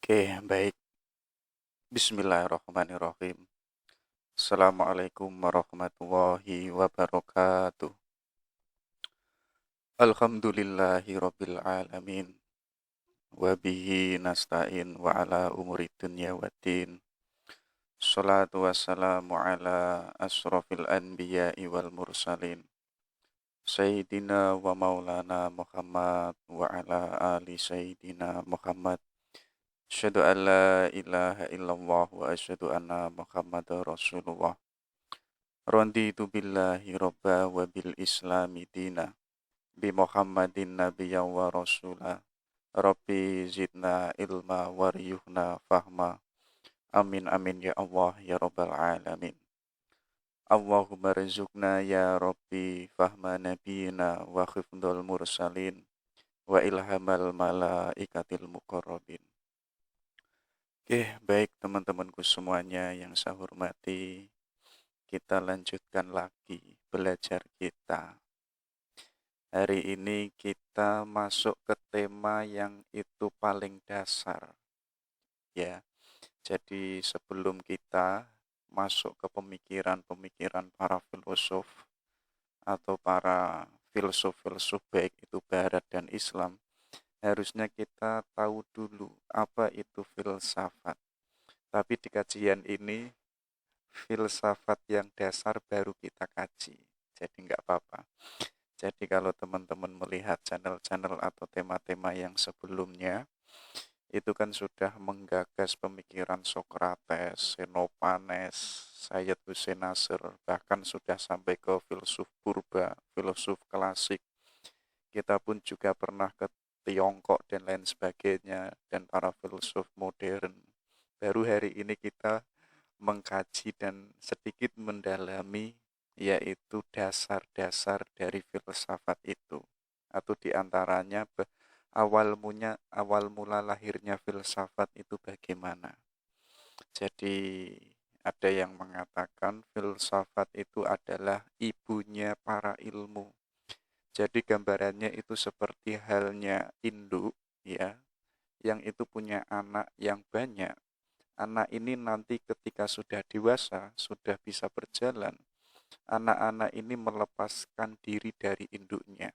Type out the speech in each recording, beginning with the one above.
Oke, baik. Bismillahirrahmanirrahim. Assalamualaikum warahmatullahi wabarakatuh. Alhamdulillahi rabbil alamin. Wabihi nasta'in wa ala umuri dunya waddin. Salatu wassalamu ala asrafil anbiya'i wal mursalin. Sayyidina wa maulana Muhammad wa ala ali Sayyidina Muhammad. Asyhadu an la ilaha illallah wa asyhadu anna Muhammadar Rasulullah. Raditu billahi robba wa bil islami dina bi Muhammadin nabiyya wa rasula. Rabbi zidna ilma wariyuhna fahma. Amin amin ya Allah ya rabbal alamin. Allahumma rizukna ya Rabbi fahma nabiyina wa khifdul mursalin wa ilhamal malaikatil muqarrabin. Oke, baik teman-temanku semuanya yang saya hormati, kita lanjutkan lagi belajar kita. Hari ini kita masuk ke tema yang itu paling dasar, ya. Jadi sebelum kita masuk ke pemikiran-pemikiran para filosof atau para filsuf-filsuf baik itu Barat dan Islam, harusnya kita tahu dulu apa itu filsafat. Tapi di kajian ini, filsafat yang dasar baru kita kaji. Jadi nggak apa-apa. Jadi kalau teman-teman melihat channel-channel atau tema-tema yang sebelumnya, itu kan sudah menggagas pemikiran Sokrates, Xenophanes, Sayyid Hussein Nasr, bahkan sudah sampai ke filsuf purba, filsuf klasik. Kita pun juga pernah ke Tiongkok dan lain sebagainya, dan para filsuf modern. Baru hari ini kita mengkaji dan sedikit mendalami yaitu dasar-dasar dari filsafat itu, atau diantaranya awal mula lahirnya filsafat itu bagaimana. Jadi ada yang mengatakan filsafat itu adalah ibunya para ilmu. Jadi gambarannya itu seperti halnya induk, ya, yang itu punya anak yang banyak. Anak ini nanti ketika sudah dewasa, sudah bisa berjalan, anak-anak ini melepaskan diri dari induknya.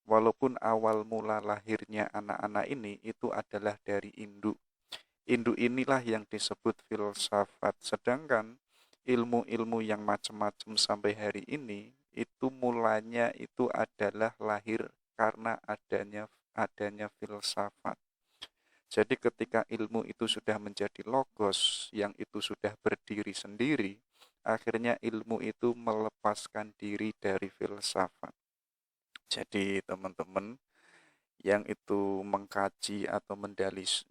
Walaupun awal mula lahirnya anak-anak ini itu adalah dari induk. Induk inilah yang disebut filsafat. Sedangkan ilmu-ilmu yang macam-macam sampai hari ini itu mulanya itu adalah lahir karena adanya filsafat. Jadi ketika ilmu itu sudah menjadi logos yang itu sudah berdiri sendiri, akhirnya ilmu itu melepaskan diri dari filsafat. Jadi teman-teman yang itu mengkaji atau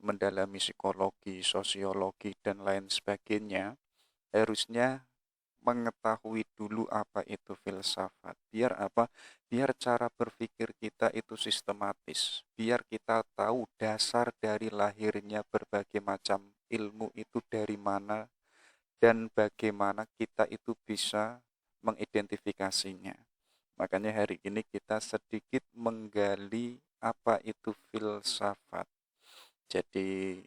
mendalami psikologi, sosiologi, dan lain sebagainya, harusnya mengetahui dulu apa itu filsafat. Biar apa? Biar cara berpikir kita itu sistematis. Biar kita tahu dasar dari lahirnya berbagai macam ilmu itu dari mana dan bagaimana kita itu bisa mengidentifikasinya. Makanya hari ini kita sedikit menggali apa itu filsafat. Jadi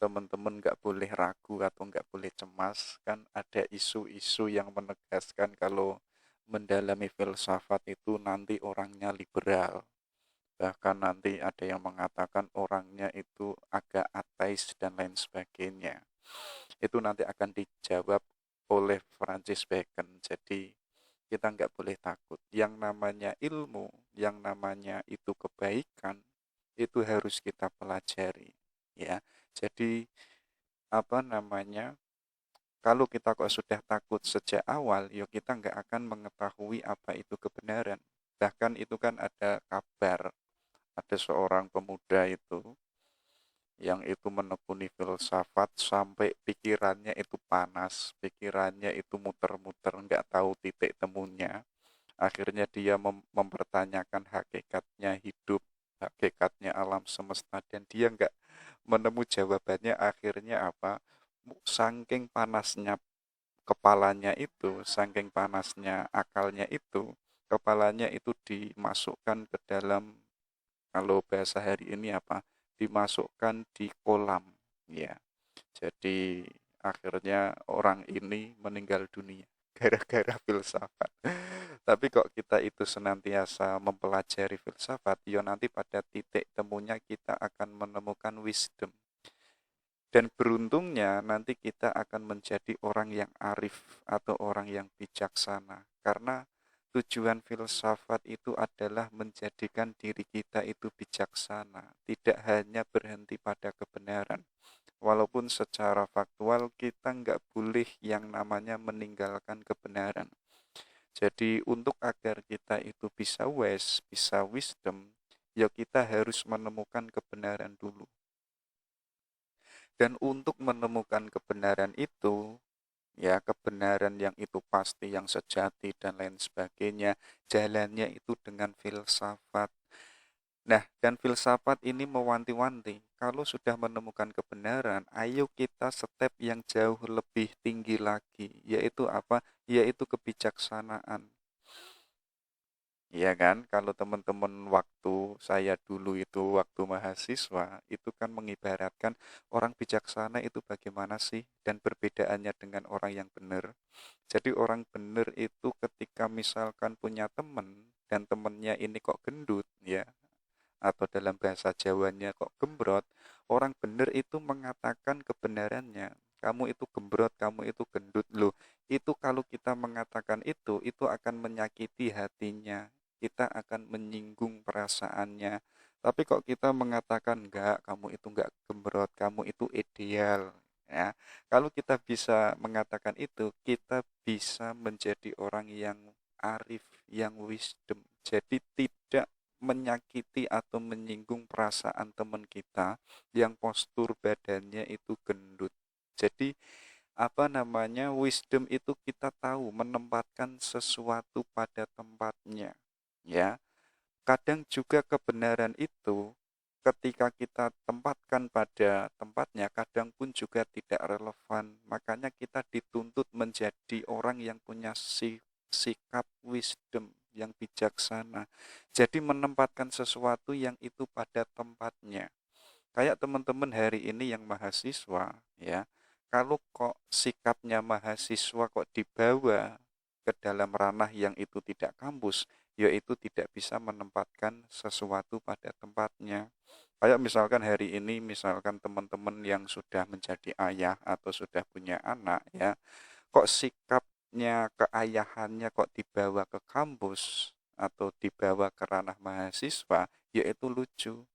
teman-teman nggak boleh ragu atau nggak boleh cemas, kan ada isu-isu yang menegaskan kalau mendalami filsafat itu nanti orangnya liberal. Bahkan nanti ada yang mengatakan orangnya itu agak ateis dan lain sebagainya. Itu nanti akan dijawab oleh Francis Bacon. Jadi kita nggak boleh takut. Yang namanya ilmu, yang namanya itu kebaikan, itu harus kita pelajari. Ya, jadi apa namanya? Kalau kita kok sudah takut sejak awal, ya kita nggak akan mengetahui apa itu kebenaran. Bahkan itu kan ada kabar, ada seorang pemuda itu yang itu menekuni filsafat sampai pikirannya itu panas, pikirannya itu muter-muter, nggak tahu titik temunya. Akhirnya dia mempertanyakan hakikatnya hidup, hakikatnya alam semesta, dan dia nggak menemu jawabannya. Akhirnya apa? Saking panasnya kepalanya itu, saking panasnya akalnya itu, kepalanya itu dimasukkan ke dalam, kalau bahasa hari ini apa? Dimasukkan di kolam. Ya, jadi akhirnya orang ini meninggal dunia gara-gara filsafat. Tapi kok kita itu senantiasa mempelajari filsafat, ya nanti pada titik temunya kita akan menemukan wisdom. Dan beruntungnya nanti kita akan menjadi orang yang arif atau orang yang bijaksana. Karena tujuan filsafat itu adalah menjadikan diri kita itu bijaksana, tidak hanya berhenti pada kebenaran. Walaupun secara faktual kita nggak boleh yang namanya meninggalkan kebenaran. Jadi untuk agar kita itu bisa wise, bisa wisdom, ya kita harus menemukan kebenaran dulu. Dan untuk menemukan kebenaran itu, ya kebenaran yang itu pasti, yang sejati dan lain sebagainya, jalannya itu dengan filsafat. Nah, dan filsafat ini mewanti-wanti, kalau sudah menemukan kebenaran, ayo kita step yang jauh lebih tinggi lagi, yaitu apa? Yaitu kebijaksanaan. Iya kan, kalau teman-teman waktu saya dulu itu, waktu mahasiswa, itu kan mengibaratkan orang bijaksana itu bagaimana sih, dan perbedaannya dengan orang yang benar. Jadi orang benar itu ketika misalkan punya teman, dan temennya ini kok gendut, ya, atau dalam bahasa Jawanya kok gembrot, orang benar itu mengatakan kebenarannya. Kamu itu gembrot, kamu itu gendut. Loh, itu kalau kita mengatakan itu akan menyakiti hatinya. Kita akan menyinggung perasaannya. Tapi kok kita mengatakan enggak, kamu itu enggak gembrot, kamu itu ideal. Ya, kalau kita bisa mengatakan itu, kita bisa menjadi orang yang arif, yang wisdom. Jadi tidak menyakiti atau menyinggung perasaan teman kita yang postur badannya itu gendut. Jadi apa namanya, wisdom itu kita tahu menempatkan sesuatu pada tempatnya, ya. Kadang juga kebenaran itu ketika kita tempatkan pada tempatnya, kadang pun juga tidak relevan. Makanya kita dituntut menjadi orang yang punya sikap wisdom, yang bijaksana. Jadi menempatkan sesuatu yang itu pada tempatnya. Kayak teman-teman hari ini yang mahasiswa, ya. Kalau kok sikapnya mahasiswa kok dibawa ke dalam ranah yang itu tidak kampus, yaitu tidak bisa menempatkan sesuatu pada tempatnya. Kayak misalkan hari ini, misalkan teman-teman yang sudah menjadi ayah atau sudah punya anak, ya, kok sikapnya keayahannya kok dibawa ke kampus atau dibawa ke ranah mahasiswa, yaitu lucu.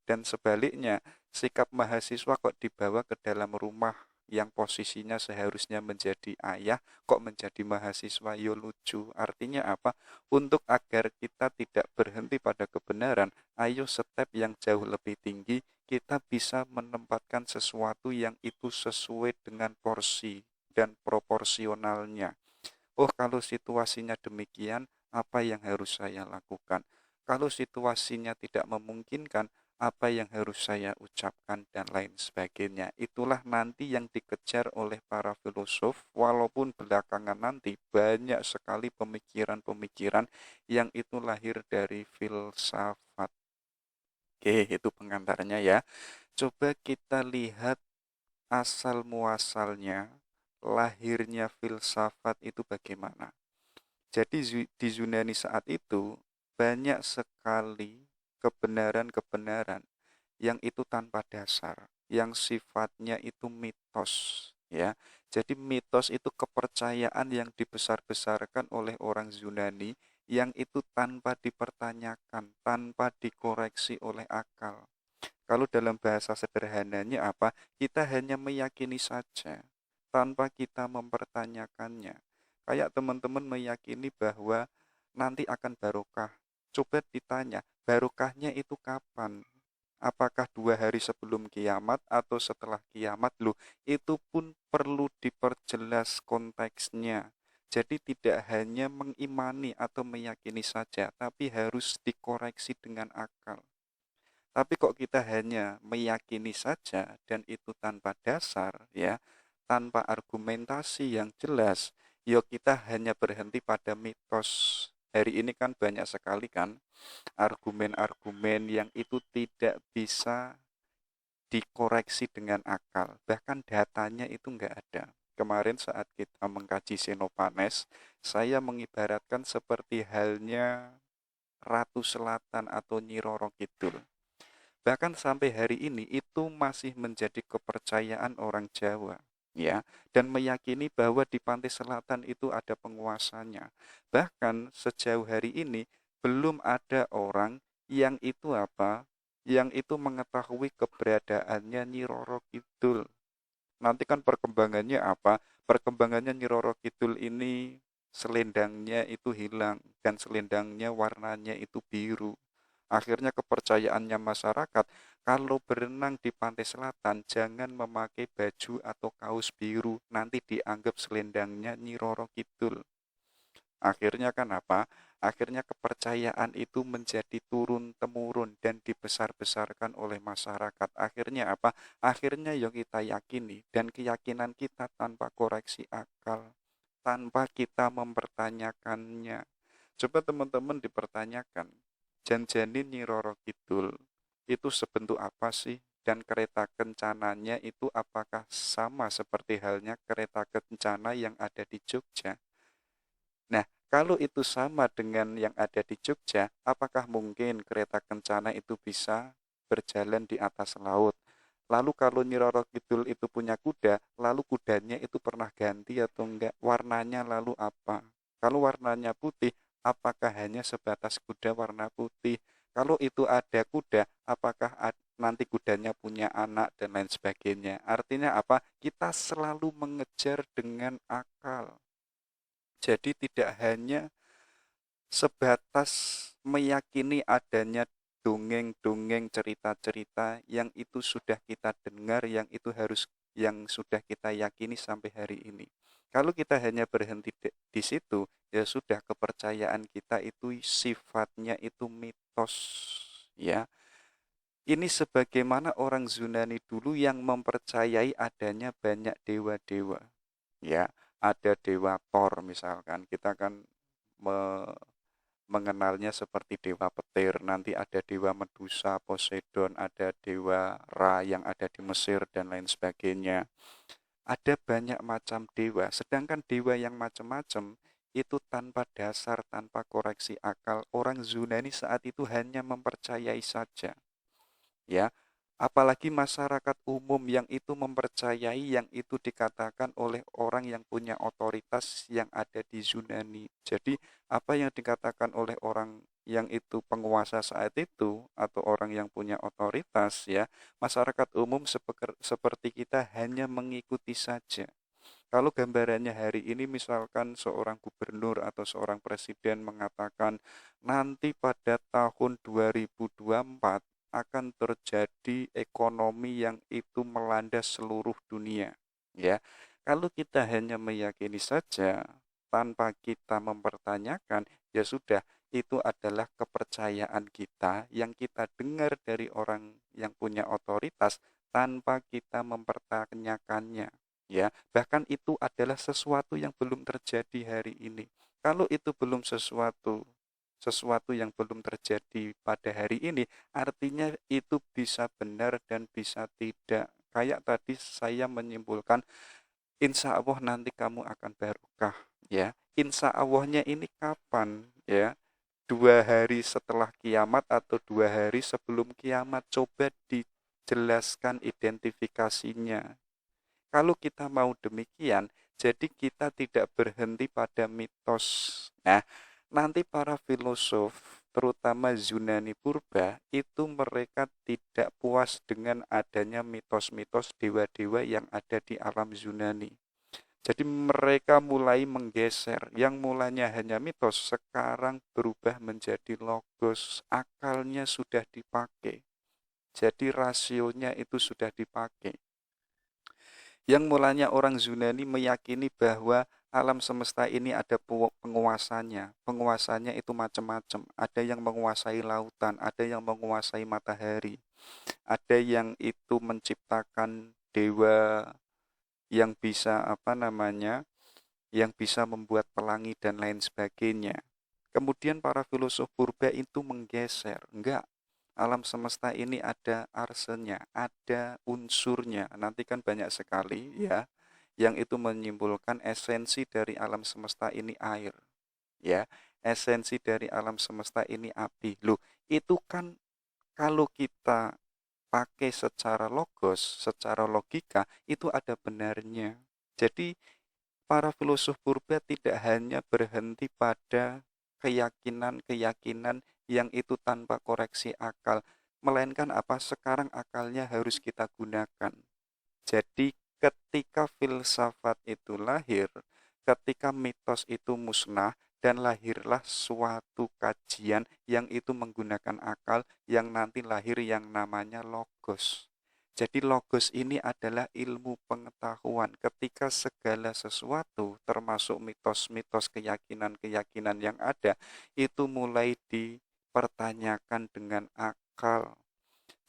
Dan sebaliknya, sikap mahasiswa kok dibawa ke dalam rumah yang posisinya seharusnya menjadi ayah, kok menjadi mahasiswa, yo lucu. Artinya apa? Untuk agar kita tidak berhenti pada kebenaran, ayo step yang jauh lebih tinggi, kita bisa menempatkan sesuatu yang itu sesuai dengan porsi dan proporsionalnya. Oh, kalau situasinya demikian, apa yang harus saya lakukan? Kalau situasinya tidak memungkinkan, apa yang harus saya ucapkan dan lain sebagainya. Itulah nanti yang dikejar oleh para filosof, walaupun belakangan nanti banyak sekali pemikiran-pemikiran yang itu lahir dari filsafat. Oke, itu pengantarnya ya. Coba kita lihat asal muasalnya, lahirnya filsafat itu bagaimana. Jadi di Yunani saat itu banyak sekali kebenaran-kebenaran yang itu tanpa dasar, yang sifatnya itu mitos, ya. Jadi mitos itu kepercayaan yang dibesar-besarkan oleh orang Yunani yang itu tanpa dipertanyakan, tanpa dikoreksi oleh akal. Kalau dalam bahasa sederhananya apa? Kita hanya meyakini saja tanpa kita mempertanyakannya. Kayak teman-teman meyakini bahwa nanti akan barokah. Coba ditanya, barokahnya itu kapan? Apakah 2 hari sebelum kiamat atau setelah kiamat? Loh, itu pun perlu diperjelas konteksnya. Jadi tidak hanya mengimani atau meyakini saja, tapi harus dikoreksi dengan akal. Tapi kok kita hanya meyakini saja dan itu tanpa dasar, ya, tanpa argumentasi yang jelas, ya kita hanya berhenti pada mitos. Hari ini kan banyak sekali kan argumen-argumen yang itu tidak bisa dikoreksi dengan akal. Bahkan datanya itu nggak ada. Kemarin saat kita mengkaji Xenophanes, saya mengibaratkan seperti halnya Ratu Selatan atau Nyi Roro Kidul. Bahkan sampai hari ini itu masih menjadi kepercayaan orang Jawa, ya, dan meyakini bahwa di pantai selatan itu ada penguasanya. Bahkan sejauh hari ini belum ada orang yang itu apa? Yang itu mengetahui keberadaannya Nyi Roro Kidul. Nanti kan perkembangannya apa? Perkembangannya Nyi Roro Kidul ini selendangnya itu hilang dan selendangnya warnanya itu biru. Akhirnya kepercayaannya masyarakat, kalau berenang di pantai selatan jangan memakai baju atau kaos biru, nanti dianggap selendangnya Nyi Roro Kidul. Akhirnya kan apa? Akhirnya kepercayaan itu menjadi turun-temurun dan dibesar-besarkan oleh masyarakat. Akhirnya apa? Akhirnya yang kita yakini dan keyakinan kita tanpa koreksi akal, tanpa kita mempertanyakannya. Coba teman-teman dipertanyakan, Janjanin Nyi Roro Kidul itu sebentuk apa sih? Dan kereta kencananya itu apakah sama seperti halnya kereta kencana yang ada di Jogja? Nah, kalau itu sama dengan yang ada di Jogja, apakah mungkin kereta kencana itu bisa berjalan di atas laut? Lalu kalau Nyi Roro Kidul itu punya kuda, lalu kudanya itu pernah ganti atau enggak? Warnanya lalu apa? Kalau warnanya putih, apakah hanya sebatas kuda warna putih? Kalau itu ada kuda, apakah nanti kudanya punya anak dan lain sebagainya? Artinya apa? Kita selalu mengejar dengan akal. Jadi tidak hanya sebatas meyakini adanya dongeng-dongeng cerita-cerita yang itu sudah kita dengar, yang sudah kita yakini sampai hari ini. Kalau kita hanya berhenti di situ, ya sudah kepercayaan kita itu sifatnya itu mitos, ya. Ini sebagaimana orang Yunani dulu yang mempercayai adanya banyak dewa-dewa, ya. Ada dewa Thor misalkan, kita kan me- mengenalnya seperti dewa petir, nanti ada dewa Medusa, Poseidon, ada dewa Ra yang ada di Mesir dan lain sebagainya. Ada banyak macam dewa, sedangkan dewa yang macam-macam itu tanpa dasar, tanpa koreksi akal, orang Yunani saat itu hanya mempercayai saja, ya. Apalagi masyarakat umum yang itu mempercayai yang itu dikatakan oleh orang yang punya otoritas yang ada di Yunani. Jadi apa yang dikatakan oleh orang yang itu penguasa saat itu atau orang yang punya otoritas, ya, masyarakat umum seperti kita hanya mengikuti saja. Kalau gambarannya hari ini misalkan seorang gubernur atau seorang presiden mengatakan nanti pada tahun 2024 akan terjadi ekonomi yang itu melanda seluruh dunia, ya. Kalau kita hanya meyakini saja tanpa kita mempertanyakan, ya sudah, itu adalah kepercayaan kita yang kita dengar dari orang yang punya otoritas tanpa kita mempertanyakannya, ya. Bahkan itu adalah sesuatu yang belum terjadi hari ini. Kalau itu belum sesuatu yang belum terjadi pada hari ini, artinya itu bisa benar dan bisa tidak. Kayak tadi saya menyimpulkan, insya Allah nanti kamu akan barokah, ya. Insya Allahnya ini kapan, ya? 2 hari setelah kiamat atau 2 hari sebelum kiamat? Coba dijelaskan identifikasinya. Kalau kita mau demikian, jadi kita tidak berhenti pada mitos. Nah, nanti para filosof, terutama Yunani purba, itu mereka tidak puas dengan adanya mitos-mitos dewa-dewa yang ada di alam Yunani. Jadi mereka mulai menggeser, yang mulanya hanya mitos, sekarang berubah menjadi logos, akalnya sudah dipakai. Jadi rasionya itu sudah dipakai. Yang mulanya orang Yunani meyakini bahwa alam semesta ini ada penguasanya. Penguasanya itu macam-macam. Ada yang menguasai lautan, ada yang menguasai matahari. Ada yang itu menciptakan dewa yang bisa yang bisa membuat pelangi dan lain sebagainya. Kemudian para filosof purba itu menggeser. Enggak, Alam semesta ini ada arsenya, ada unsurnya. Nanti kan banyak sekali ya yang itu menyimpulkan esensi dari alam semesta ini air, ya. Esensi dari alam semesta ini api. Loh, itu kan kalau kita pakai secara logos, secara logika, itu ada benarnya. Jadi para filosof purba tidak hanya berhenti pada keyakinan-keyakinan yang itu tanpa koreksi akal, melainkan apa? Sekarang akalnya harus kita gunakan. Jadi ketika filsafat itu lahir, ketika mitos itu musnah, dan lahirlah suatu kajian yang itu menggunakan akal, yang nanti lahir yang namanya logos. Jadi logos ini adalah ilmu pengetahuan. Ketika segala sesuatu, termasuk mitos-mitos, keyakinan-keyakinan yang ada, itu mulai dipertanyakan dengan akal.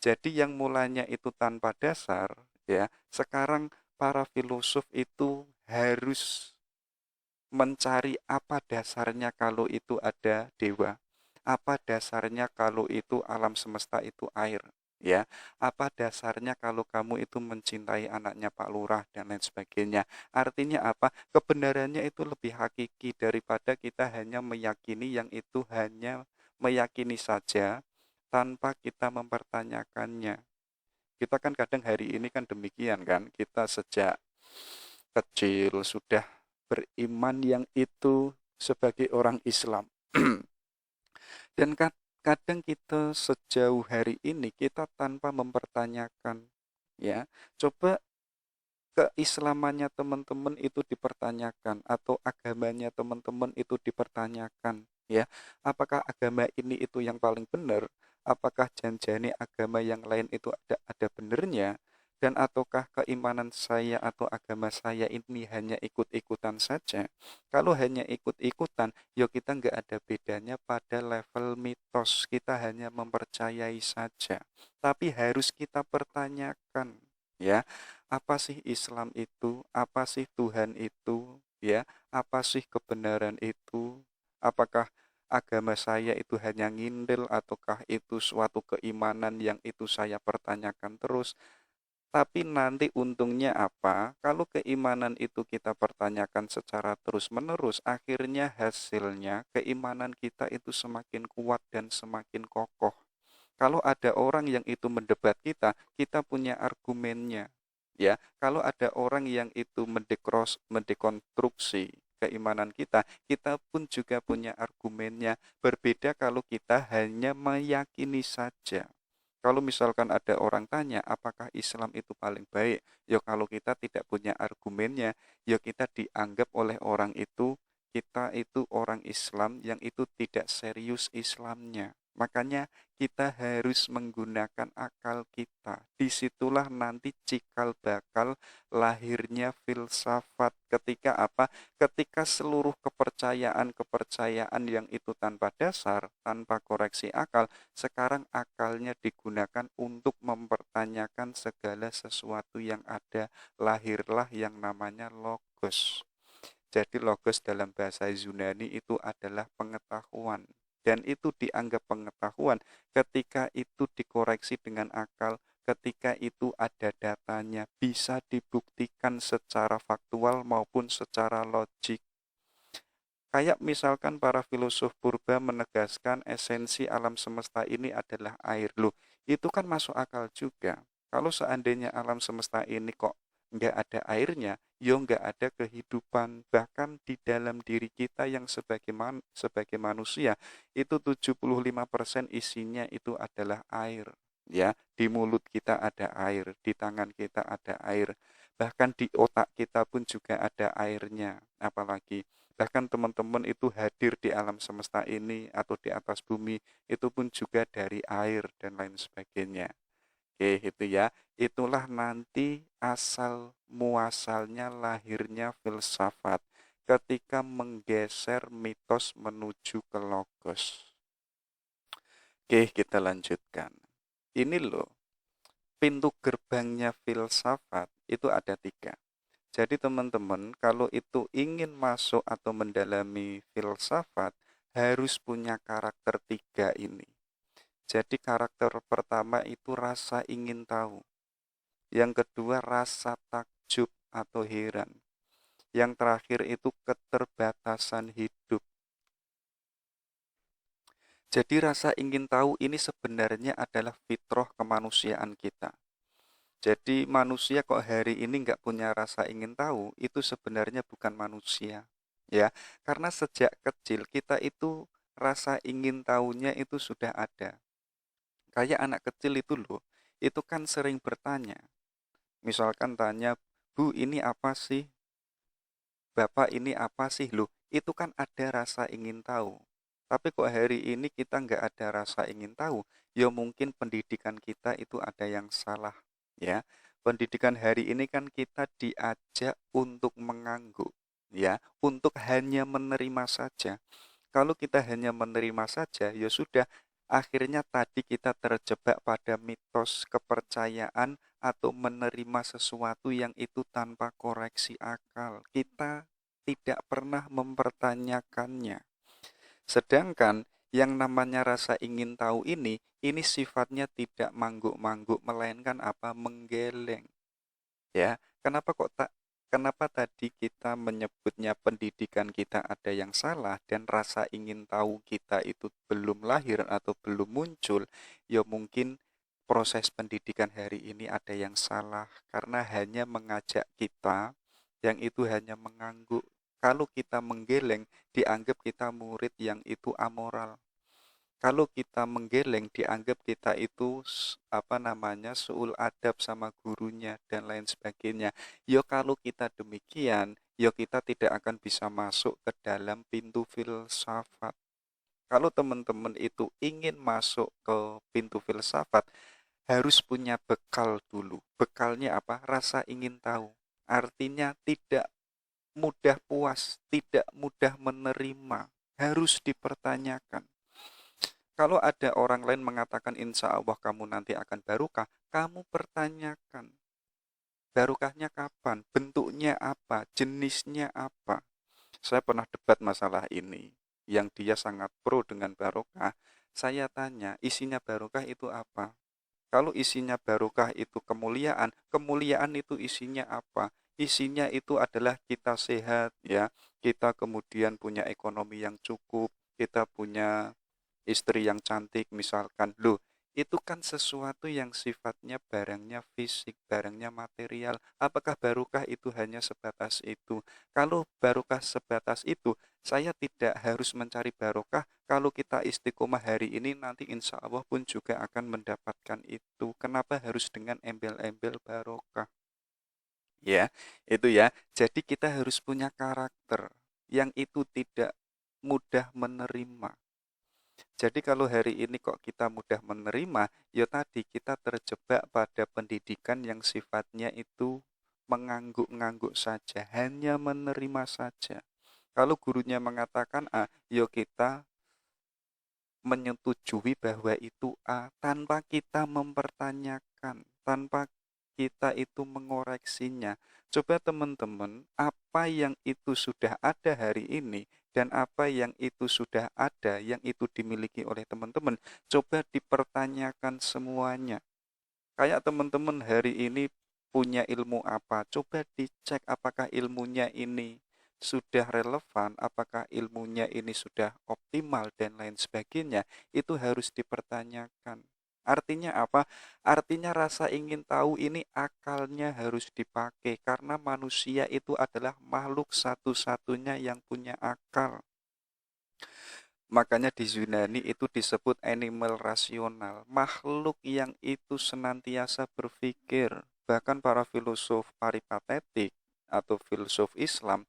Jadi yang mulanya itu tanpa dasar, ya, sekarang para filosof itu harus mencari apa dasarnya kalau itu ada dewa, apa dasarnya kalau itu alam semesta itu air, ya, apa dasarnya kalau kamu itu mencintai anaknya Pak Lurah dan lain sebagainya. Artinya apa? Kebenarannya itu lebih hakiki daripada kita hanya meyakini yang itu hanya meyakini saja tanpa kita mempertanyakannya. Kita kan kadang hari ini kan demikian kan, kita sejak kecil sudah beriman yang itu sebagai orang Islam. Dan kadang kita sejauh hari ini kita tanpa mempertanyakan, ya. Coba keislamannya teman-teman itu dipertanyakan atau agamanya teman-teman itu dipertanyakan, ya. Apakah agama ini itu yang paling benar? Apakah janjane agama yang lain itu ada benernya? Dan ataukah keimanan saya atau agama saya ini hanya ikut-ikutan saja? Kalau hanya ikut-ikutan, ya kita nggak ada bedanya pada level mitos. Kita hanya mempercayai saja. Tapi harus kita pertanyakan, ya, apa sih Islam itu? Apa sih Tuhan itu? Ya, apa sih kebenaran itu? Apakah agama saya itu hanya ngindel ataukah itu suatu keimanan yang itu saya pertanyakan terus? Tapi nanti untungnya apa? Kalau keimanan itu kita pertanyakan secara terus-menerus, akhirnya hasilnya keimanan kita itu semakin kuat dan semakin kokoh. Kalau ada orang yang itu mendebat kita, kita punya argumennya. Ya, kalau ada orang yang itu mendekonstruksi keimanan kita, kita pun juga punya argumennya. Berbeda kalau kita hanya meyakini saja. Kalau misalkan ada orang tanya, apakah Islam itu paling baik? Ya kalau kita tidak punya argumennya, ya kita dianggap oleh orang itu, kita itu orang Islam yang itu tidak serius Islamnya. Makanya kita harus menggunakan akal kita. Disitulah nanti cikal bakal lahirnya filsafat. Ketika apa? Ketika seluruh kepercayaan-kepercayaan yang itu tanpa dasar, tanpa koreksi akal, sekarang akalnya digunakan untuk mempertanyakan segala sesuatu yang ada. Lahirlah yang namanya logos. Jadi logos dalam bahasa Yunani itu adalah pengetahuan. Dan itu dianggap pengetahuan ketika itu dikoreksi dengan akal, ketika itu ada datanya, bisa dibuktikan secara faktual maupun secara logik. Kayak misalkan para filosof purba menegaskan esensi alam semesta ini adalah air. Loh, itu kan masuk akal juga. Kalau seandainya alam semesta ini kok nggak ada airnya, ya nggak ada kehidupan. Bahkan di dalam diri kita yang sebagai manusia, itu 75% isinya itu adalah air. Ya, di mulut kita ada air, di tangan kita ada air. Bahkan di otak kita pun juga ada airnya. Apalagi bahkan teman-teman itu hadir di alam semesta ini atau di atas bumi itu pun juga dari air dan lain sebagainya. Oke, itu ya. Itulah nanti asal muasalnya lahirnya filsafat ketika menggeser mitos menuju ke logos. Oke, kita lanjutkan. Ini loh, pintu gerbangnya filsafat itu ada tiga. Jadi teman-teman, kalau itu ingin masuk atau mendalami filsafat, harus punya karakter tiga ini. Jadi karakter pertama itu rasa ingin tahu. Yang kedua rasa takjub atau heran. Yang terakhir itu keterbatasan hidup. Jadi rasa ingin tahu ini sebenarnya adalah fitrah kemanusiaan kita. Jadi manusia kok hari ini nggak punya rasa ingin tahu, itu sebenarnya bukan manusia. Ya, karena sejak kecil kita itu rasa ingin tahunya itu sudah ada. Kayak anak kecil itu loh, itu kan sering bertanya. Misalkan tanya, Bu ini apa sih? Bapak ini apa sih? Loh, itu kan ada rasa ingin tahu. Tapi kok hari ini kita nggak ada rasa ingin tahu? Ya mungkin pendidikan kita itu ada yang salah. Ya, pendidikan hari ini kan kita diajak untuk mengangguk. Ya, untuk hanya menerima saja. Kalau kita hanya menerima saja, ya sudah, akhirnya tadi kita terjebak pada mitos kepercayaan atau menerima sesuatu yang itu tanpa koreksi akal. Kita tidak pernah mempertanyakannya. Sedangkan yang namanya rasa ingin tahu ini sifatnya tidak mangguk-mangguk, melainkan apa? Menggeleng. Ya, kenapa tadi kita menyebutnya pendidikan kita ada yang salah dan rasa ingin tahu kita itu belum lahir atau belum muncul? Ya mungkin proses pendidikan hari ini ada yang salah karena hanya mengajak kita yang itu hanya mengangguk. Kalau kita menggeleng, dianggap kita murid yang itu amoral. Kalau kita menggeleng dianggap kita itu suul adab sama gurunya dan lain sebagainya. Yo kalau kita demikian, yo kita tidak akan bisa masuk ke dalam pintu filsafat. Kalau teman-teman itu ingin masuk ke pintu filsafat, harus punya bekal dulu. Bekalnya apa? Rasa ingin tahu. Artinya tidak mudah puas, tidak mudah menerima, harus dipertanyakan. Kalau ada orang lain mengatakan insya Allah kamu nanti akan barokah, kamu pertanyakan. Barokahnya kapan? Bentuknya apa? Jenisnya apa? Saya pernah debat masalah ini. Yang dia sangat pro dengan barokah. Saya tanya, isinya barokah itu apa? Kalau isinya barokah itu kemuliaan, kemuliaan itu isinya apa? Isinya itu adalah kita sehat, ya. Kita kemudian punya ekonomi yang cukup, kita punya istri yang cantik misalkan. Loh, itu kan sesuatu yang sifatnya barangnya fisik, barangnya material. Apakah barokah itu hanya sebatas itu? Kalau barokah sebatas itu, saya tidak harus mencari barokah. Kalau kita istiqomah hari ini, nanti insya Allah pun juga akan mendapatkan itu. Kenapa harus dengan embel-embel barokah? Ya, itu ya. Jadi kita harus punya karakter yang itu tidak mudah menerima. Jadi kalau hari ini kok kita mudah menerima, ya tadi kita terjebak pada pendidikan yang sifatnya itu mengangguk-ngangguk saja, hanya menerima saja. Kalau gurunya mengatakan A, ya kita menyetujui bahwa itu A tanpa kita mempertanyakan, tanpa kita itu mengoreksinya. Coba teman-teman, apa yang itu sudah ada hari ini dan apa yang itu sudah ada, yang itu dimiliki oleh teman-teman, coba dipertanyakan semuanya. Kayak teman-teman hari ini punya ilmu apa, coba dicek apakah ilmunya ini sudah relevan, apakah ilmunya ini sudah optimal dan lain sebagainya, itu harus dipertanyakan. Artinya apa? Artinya rasa ingin tahu ini akalnya harus dipakai karena manusia itu adalah makhluk satu-satunya yang punya akal. Makanya di Yunani itu disebut animal rasional, makhluk yang itu senantiasa berpikir. Bahkan para filosof paripatetik atau filsuf Islam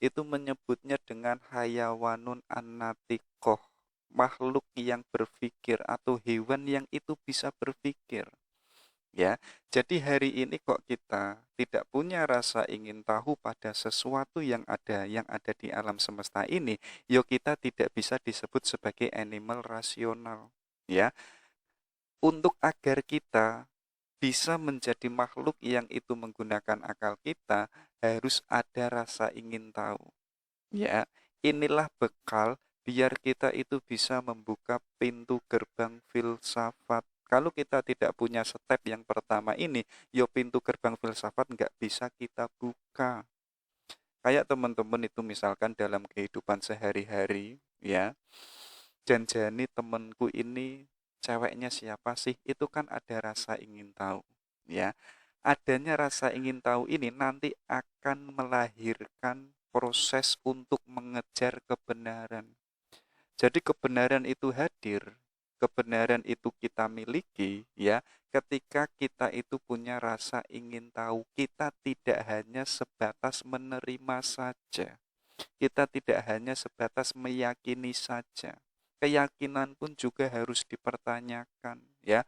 itu menyebutnya dengan hayawanun anatikoh, makhluk yang berpikir atau hewan yang itu bisa berpikir. Ya, jadi hari ini kok kita tidak punya rasa ingin tahu pada sesuatu yang ada di alam semesta ini, yuk kita tidak bisa disebut sebagai animal rasional. Ya, untuk agar kita bisa menjadi makhluk yang itu menggunakan akal kita, harus ada rasa ingin tahu. Ya, inilah bekal biar kita itu bisa membuka pintu gerbang filsafat. Kalau kita tidak punya step yang pertama ini, yo pintu gerbang filsafat nggak bisa kita buka. Kayak teman-teman itu misalkan dalam kehidupan sehari-hari, ya, janjani temenku ini ceweknya siapa sih? Itu kan ada rasa ingin tahu, ya. Adanya rasa ingin tahu ini nanti akan melahirkan proses untuk mengejar kebenaran. Jadi kebenaran itu hadir, kebenaran itu kita miliki, ya, ketika kita itu punya rasa ingin tahu. Kita tidak hanya sebatas menerima saja. Kita tidak hanya sebatas meyakini saja. Keyakinan pun juga harus dipertanyakan, ya.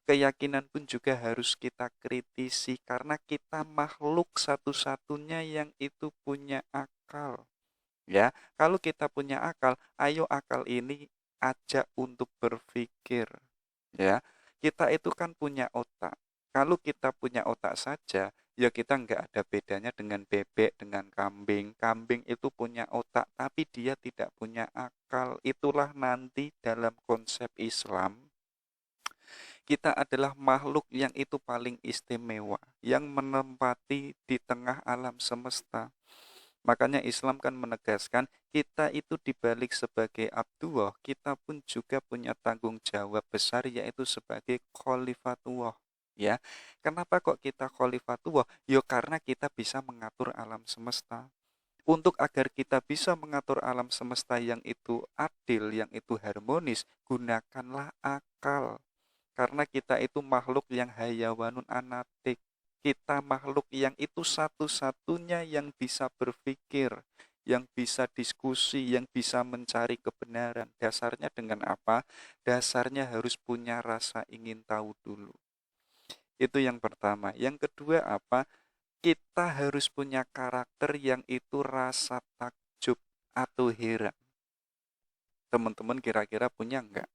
Keyakinan pun juga harus kita kritisi karena kita makhluk satu-satunya yang itu punya akal. Ya, kalau kita punya akal, ayo akal ini ajak untuk berpikir. Ya, kita itu kan punya otak. Kalau kita punya otak saja, ya kita nggak ada bedanya dengan bebek, dengan kambing. Kambing itu punya otak, tapi dia tidak punya akal. Itulah nanti dalam konsep Islam, kita adalah makhluk yang itu paling istimewa, yang menempati di tengah alam semesta. Makanya Islam kan menegaskan kita itu dibalik sebagai Abdullah, kita pun juga punya tanggung jawab besar yaitu sebagai Khalifatullah. Ya, kenapa kok kita Khalifatullah? Yo karena kita bisa mengatur alam semesta. Untuk agar kita bisa mengatur alam semesta yang itu adil, yang itu harmonis, gunakanlah akal. Karena kita itu makhluk yang hayawanun anatik. Kita makhluk yang itu satu-satunya yang bisa berpikir, yang bisa diskusi, yang bisa mencari kebenaran. Dasarnya dengan apa? Dasarnya harus punya rasa ingin tahu dulu. Itu yang pertama. Yang kedua apa? Kita harus punya karakter yang itu rasa takjub atau heran. Teman-teman kira-kira punya enggak?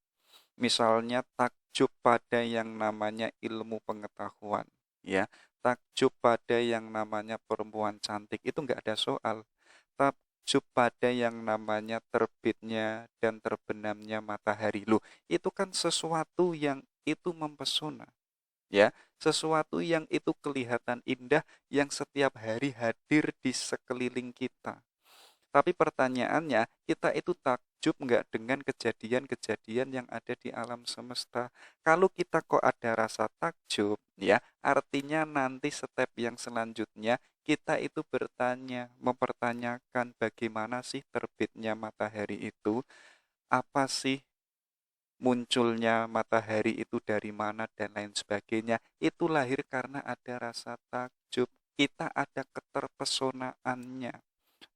Misalnya takjub pada yang namanya ilmu pengetahuan, ya. Takjub pada yang namanya perempuan cantik, itu enggak ada soal. Takjub pada yang namanya terbitnya dan terbenamnya matahari. Loh, itu kan sesuatu yang itu mempesona, ya. Sesuatu yang itu kelihatan indah yang setiap hari hadir di sekeliling kita. Tapi pertanyaannya, kita itu takjub nggak dengan kejadian-kejadian yang ada di alam semesta? Kalau kita kok ada rasa takjub, ya, artinya nanti step yang selanjutnya kita itu bertanya, mempertanyakan bagaimana sih terbitnya matahari itu, apa sih munculnya matahari itu dari mana dan lain sebagainya. Itu lahir karena ada rasa takjub. Kita ada keterpesonaannya.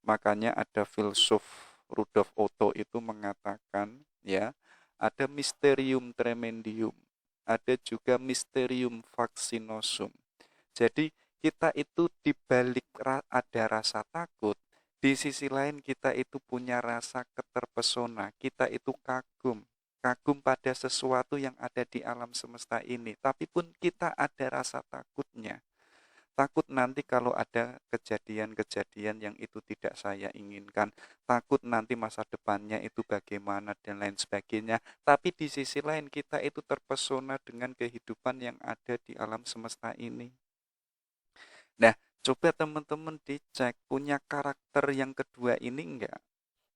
Makanya ada filsuf Rudolf Otto itu mengatakan, ya, ada mysterium tremendium, ada juga mysterium vaccinosum. Jadi kita itu dibalik ada rasa takut, di sisi lain kita itu punya rasa keterpesona, kita itu kagum, kagum pada sesuatu yang ada di alam semesta ini, tapi pun kita ada rasa takutnya. Takut nanti kalau ada kejadian-kejadian yang itu tidak saya inginkan. Takut nanti masa depannya itu bagaimana dan lain sebagainya. Tapi di sisi lain kita itu terpesona dengan kehidupan yang ada di alam semesta ini. Nah, coba teman-teman dicek punya karakter yang kedua ini enggak?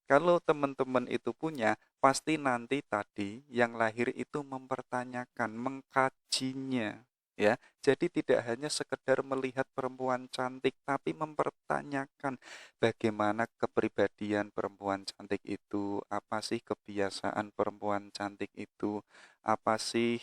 Kalau teman-teman itu punya, pasti nanti tadi yang lahir itu mempertanyakan, mengkajinya, ya. Jadi tidak hanya sekedar melihat perempuan cantik, tapi mempertanyakan bagaimana kepribadian perempuan cantik itu, apa sih kebiasaan perempuan cantik itu, apa sih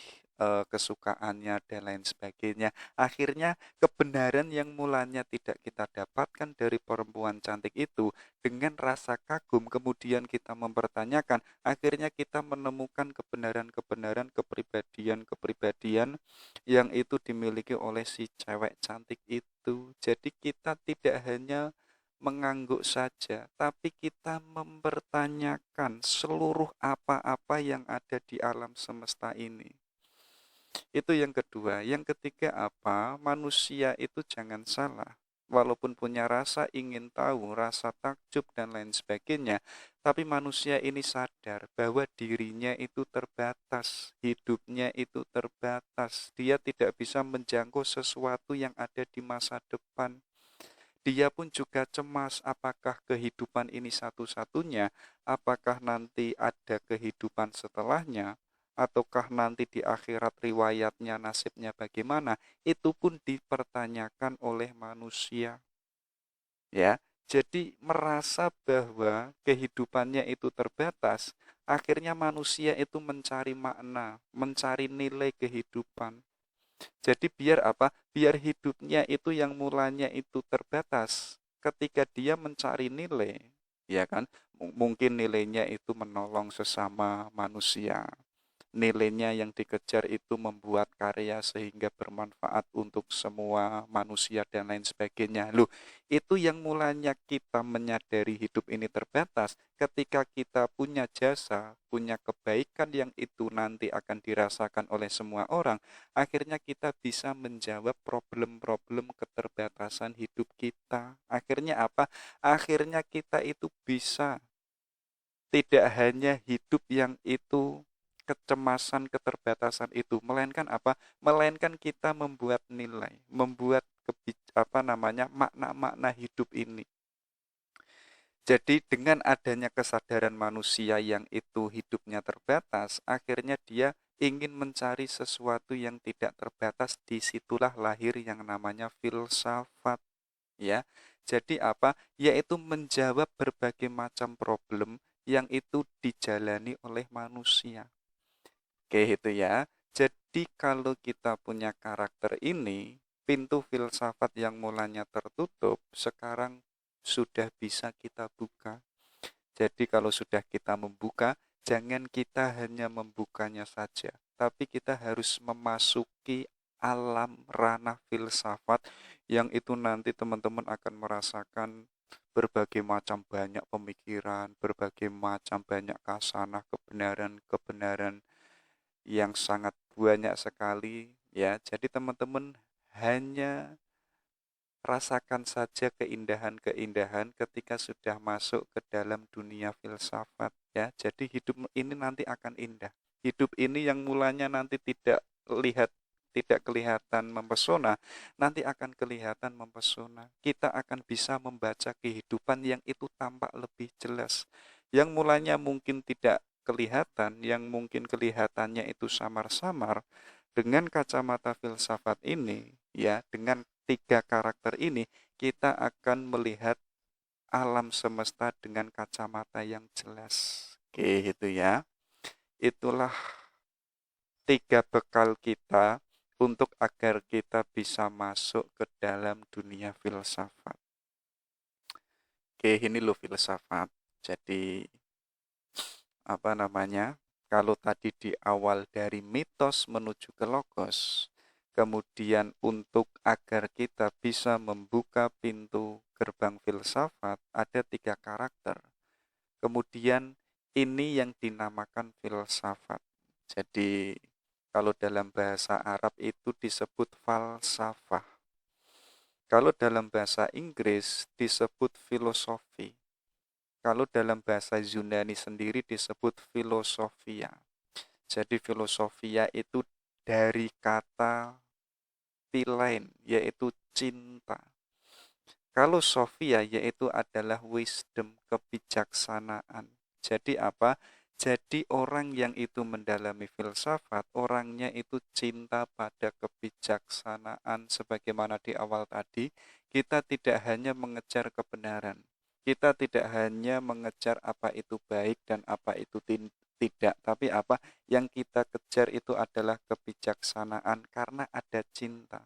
kesukaannya dan lain sebagainya. Akhirnya kebenaran yang mulanya tidak kita dapatkan dari perempuan cantik itu dengan rasa kagum kemudian kita mempertanyakan, akhirnya kita menemukan kebenaran-kebenaran kepribadian-kepribadian yang itu dimiliki oleh si cewek cantik itu. Jadi kita tidak hanya mengangguk saja, tapi kita mempertanyakan seluruh apa-apa yang ada di alam semesta ini. Itu yang kedua. Yang ketiga apa? Manusia itu jangan salah. walaupun punya rasa ingin tahu, rasa takjub dan lain sebagainya, tapi manusia ini sadar bahwa dirinya itu terbatas, hidupnya itu terbatas. Dia tidak bisa menjangkau sesuatu yang ada di masa depan. Dia pun juga cemas, apakah kehidupan ini satu-satunya, apakah nanti ada kehidupan setelahnya, ataukah nanti di akhirat riwayatnya nasibnya bagaimana, itu pun dipertanyakan oleh manusia. Ya, jadi merasa bahwa kehidupannya itu terbatas, akhirnya manusia itu mencari makna, mencari nilai kehidupan. Jadi biar apa? Biar hidupnya itu yang mulanya itu terbatas. Ketika dia mencari nilai, ya kan? Mungkin nilainya itu menolong sesama manusia. Nilainya yang dikejar itu membuat karya sehingga bermanfaat untuk semua manusia dan lain sebagainya. Loh, itu yang mulanya kita menyadari hidup ini terbatas ketika kita punya jasa, punya kebaikan yang itu nanti akan dirasakan oleh semua orang, akhirnya kita bisa menjawab problem-problem keterbatasan hidup kita. Akhirnya apa? Akhirnya kita itu bisa tidak hanya hidup yang itu kecemasan keterbatasan itu, melainkan apa? Melainkan kita membuat nilai, membuat makna-makna hidup ini. Jadi dengan adanya kesadaran manusia yang itu hidupnya terbatas, akhirnya dia ingin mencari sesuatu yang tidak terbatas. Disitulah lahir yang namanya filsafat, ya. Jadi apa? Yaitu menjawab berbagai macam problem yang itu dijalani oleh manusia. Oke, itu ya. Jadi kalau kita punya karakter ini, pintu filsafat yang mulanya tertutup sekarang sudah bisa kita buka. Jadi kalau sudah kita membuka, jangan kita hanya membukanya saja, tapi kita harus memasuki alam ranah filsafat yang itu nanti teman-teman akan merasakan berbagai macam banyak pemikiran, berbagai macam banyak kasanah kebenaran-kebenaran yang sangat banyak sekali, ya. Jadi teman-teman hanya rasakan saja keindahan-keindahan ketika sudah masuk ke dalam dunia filsafat, ya. Jadi hidup ini nanti akan indah. Hidup ini yang mulanya nanti tidak kelihatan mempesona, nanti akan kelihatan mempesona. Kita akan bisa membaca kehidupan yang itu tampak lebih jelas. Yang mulanya mungkin tidak kelihatan, yang mungkin kelihatannya itu samar-samar, dengan kacamata filsafat ini, ya, dengan tiga karakter ini, kita akan melihat alam semesta dengan kacamata yang jelas. Oke, itu ya. Itulah tiga bekal kita untuk agar kita bisa masuk ke dalam dunia filsafat. Oke, ini loh filsafat. Jadi kalau tadi di awal dari mitos menuju ke logos, kemudian untuk agar kita bisa membuka pintu gerbang filsafat ada tiga karakter. Kemudian ini yang dinamakan filsafat. Jadi kalau dalam bahasa Arab itu disebut falsafah. Kalau dalam bahasa Inggris disebut filosofi. Kalau dalam bahasa Yunani sendiri disebut filosofia. Jadi filosofia itu dari kata philein, yaitu cinta. Kalau sofia yaitu adalah wisdom, kebijaksanaan. Jadi apa? Jadi orang yang itu mendalami filsafat, orangnya itu cinta pada kebijaksanaan. Sebagaimana di awal tadi, kita tidak hanya mengejar kebenaran. Kita tidak hanya mengejar apa itu baik dan apa itu tidak. Tapi apa yang kita kejar itu adalah kebijaksanaan karena ada cinta.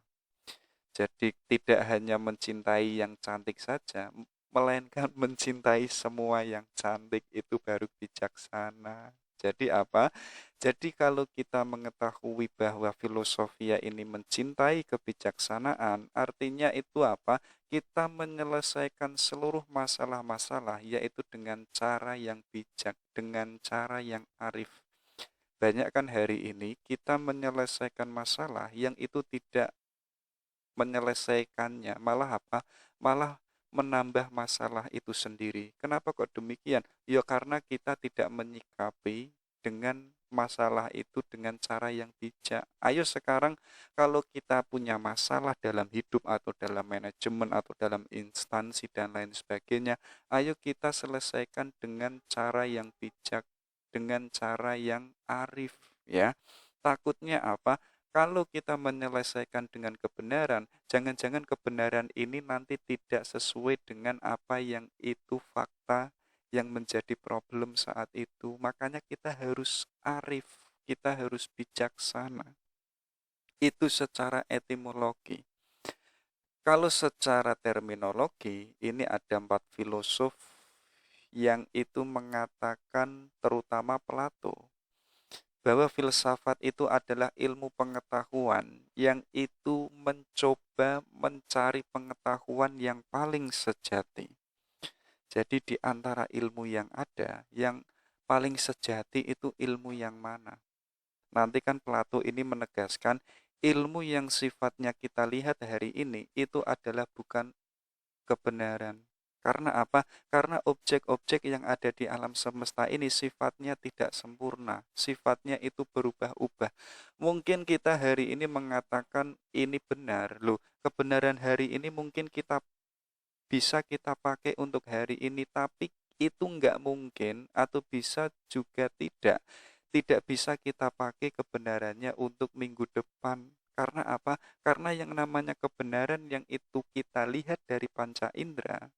Jadi tidak hanya mencintai yang cantik saja, melainkan mencintai semua yang cantik, itu baru bijaksana. Jadi apa? Jadi kalau kita mengetahui bahwa filosofia ini mencintai kebijaksanaan, artinya itu apa? Kita menyelesaikan seluruh masalah-masalah yaitu dengan cara yang bijak, dengan cara yang arif. Banyak kan hari ini kita menyelesaikan masalah yang itu tidak menyelesaikannya, malah apa? Malah menambah masalah itu sendiri. Kenapa kok demikian? Ya karena kita tidak menyikapi dengan masalah itu dengan cara yang bijak. Ayo sekarang kalau kita punya masalah dalam hidup atau dalam manajemen atau dalam instansi dan lain sebagainya, ayo kita selesaikan dengan cara yang bijak, dengan cara yang arif, ya. Takutnya apa? Kalau kita menyelesaikan dengan kebenaran, jangan-jangan kebenaran ini nanti tidak sesuai dengan apa yang itu fakta yang menjadi problem saat itu. Makanya kita harus arif, kita harus bijaksana. Itu secara etimologi. Kalau secara terminologi, ini ada 4 filosof yang itu mengatakan, terutama Plato, bahwa filsafat itu adalah ilmu pengetahuan yang itu mencoba mencari pengetahuan yang paling sejati. Jadi di antara ilmu yang ada, yang paling sejati itu ilmu yang mana? Nanti kan Plato ini menegaskan ilmu yang sifatnya kita lihat hari ini itu adalah bukan kebenaran. Karena apa? Karena objek-objek yang ada di alam semesta ini sifatnya tidak sempurna, sifatnya itu berubah-ubah. Mungkin kita hari ini mengatakan ini benar, loh, kebenaran hari ini mungkin kita pakai untuk hari ini, tapi itu nggak mungkin atau bisa juga tidak bisa kita pakai kebenarannya untuk minggu depan. Karena apa? Karena yang namanya kebenaran yang itu kita lihat dari panca indera,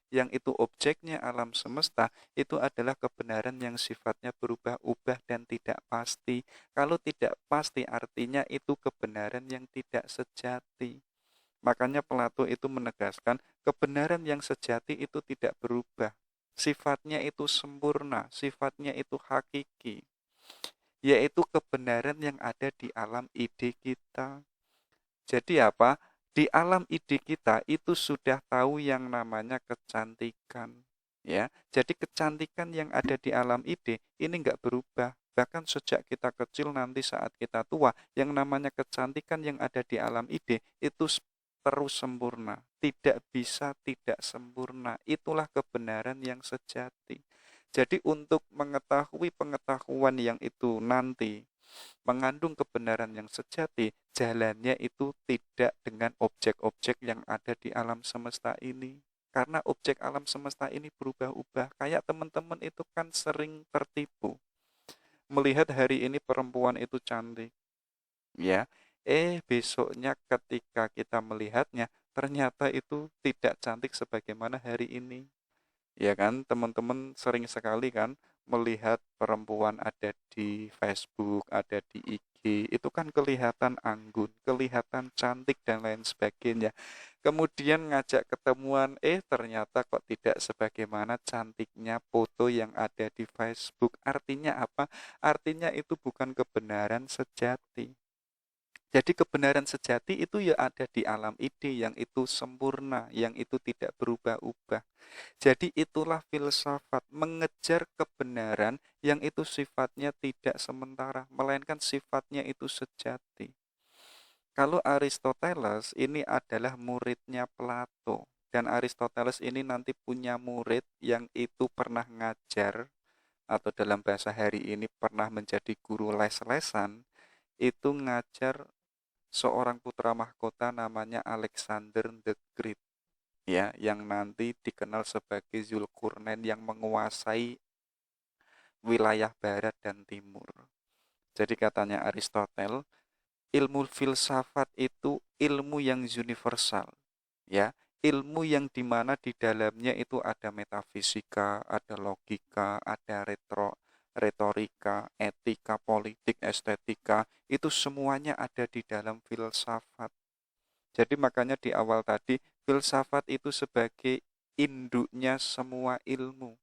yang itu objeknya alam semesta, itu adalah kebenaran yang sifatnya berubah-ubah dan tidak pasti. Kalau tidak pasti artinya itu kebenaran yang tidak sejati. Makanya Plato itu menegaskan kebenaran yang sejati itu tidak berubah. Sifatnya itu sempurna, sifatnya itu hakiki, yaitu kebenaran yang ada di alam ide kita. Jadi apa? Di alam ide kita itu sudah tahu yang namanya kecantikan. Ya, jadi kecantikan yang ada di alam ide ini enggak berubah. Bahkan sejak kita kecil nanti saat kita tua, yang namanya kecantikan yang ada di alam ide itu terus sempurna. Tidak bisa tidak sempurna. Itulah kebenaran yang sejati. Jadi untuk mengetahui pengetahuan yang itu nanti mengandung kebenaran yang sejati, jalannya itu tidak dengan objek-objek yang ada di alam semesta ini. Karena objek alam semesta ini berubah-ubah. Kayak teman-teman itu kan sering tertipu. Melihat hari ini perempuan itu cantik, ya. Besoknya ketika kita melihatnya, ternyata itu tidak cantik sebagaimana hari ini. Ya kan, teman-teman sering sekali kan melihat perempuan ada di Facebook, ada di IG, itu kan kelihatan anggun, kelihatan cantik dan lain sebagainya. Kemudian ngajak ketemuan, ternyata kok tidak sebagaimana cantiknya foto yang ada di Facebook. Artinya apa? Artinya itu bukan kebenaran sejati. Jadi kebenaran sejati itu ya ada di alam ide yang itu sempurna, yang itu tidak berubah-ubah. Jadi itulah filsafat, mengejar kebenaran yang itu sifatnya tidak sementara, melainkan sifatnya itu sejati. Kalau Aristoteles ini adalah muridnya Plato, dan Aristoteles ini nanti punya murid yang itu pernah ngajar, atau dalam bahasa hari ini pernah menjadi guru les-lesan, itu ngajar seorang putra mahkota namanya Alexander the Great, ya, yang nanti dikenal sebagai Zulkarnain yang menguasai wilayah barat dan timur. Jadi katanya Aristoteles, ilmu filsafat itu ilmu yang universal, ya, ilmu yang dimana di dalamnya itu ada metafisika, ada logika, ada retorika, etika, politik, estetika, itu semuanya ada di dalam filsafat. Jadi makanya di awal tadi, filsafat itu sebagai induknya semua ilmu.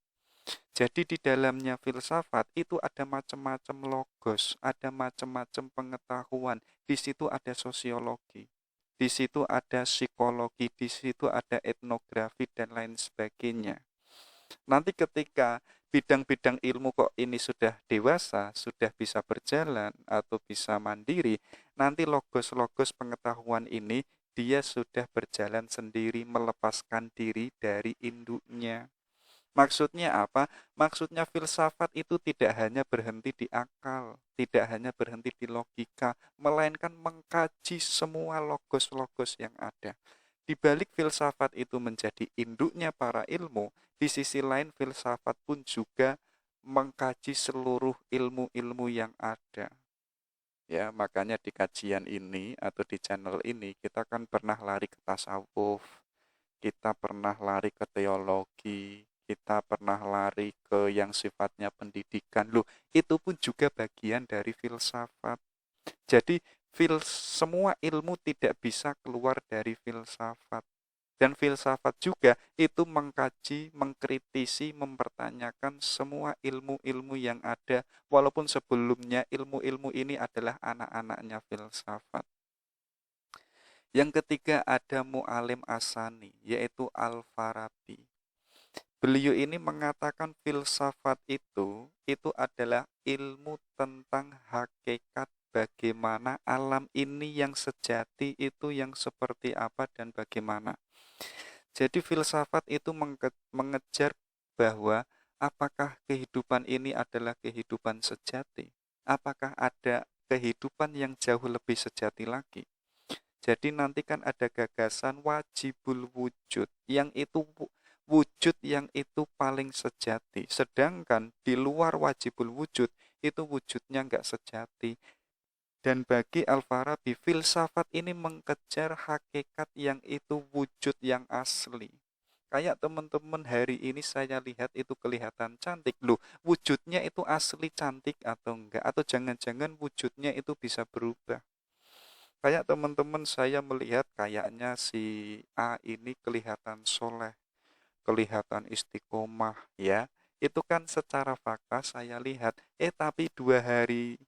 Jadi di dalamnya filsafat itu ada macam-macam logos, ada macam-macam pengetahuan. Di situ ada sosiologi, di situ ada psikologi, di situ ada etnografi dan lain sebagainya. Nanti ketika bidang-bidang ilmu kok ini sudah dewasa, sudah bisa berjalan atau bisa mandiri, nanti logos-logos pengetahuan ini dia sudah berjalan sendiri, melepaskan diri dari induknya. Maksudnya apa? Maksudnya filsafat itu tidak hanya berhenti di akal, tidak hanya berhenti di logika, melainkan mengkaji semua logos-logos yang ada. Di balik filsafat itu menjadi induknya para ilmu, di sisi lain filsafat pun juga mengkaji seluruh ilmu-ilmu yang ada. Ya, makanya di kajian ini atau di channel ini kita kan pernah lari ke tasawuf, kita pernah lari ke teologi, kita pernah lari ke yang sifatnya pendidikan. Loh, itu pun juga bagian dari filsafat. Jadi semua ilmu tidak bisa keluar dari filsafat. Dan filsafat juga itu mengkaji, mengkritisi, mempertanyakan semua ilmu-ilmu yang ada, walaupun sebelumnya ilmu-ilmu ini adalah anak-anaknya filsafat. Yang ketiga ada Mu'alim Asani, yaitu Al-Farabi. Beliau ini mengatakan filsafat itu adalah ilmu tentang hakikat bagaimana alam ini yang sejati itu yang seperti apa dan bagaimana. Jadi filsafat itu mengejar bahwa apakah kehidupan ini adalah kehidupan sejati? Apakah ada kehidupan yang jauh lebih sejati lagi? Jadi nanti kan ada gagasan wajibul wujud, yang itu wujud yang itu paling sejati. Sedangkan di luar wajibul wujud, itu wujudnya nggak sejati. Dan bagi Al-Farabi, filsafat ini mengejar hakikat yang itu wujud yang asli. Kayak teman-teman hari ini saya lihat itu kelihatan cantik. Loh, wujudnya itu asli cantik atau enggak? Atau jangan-jangan wujudnya itu bisa berubah? Kayak teman-teman saya melihat kayaknya si A ini kelihatan soleh, kelihatan istiqomah ya. Itu kan secara fakta saya lihat. Tapi 2 hari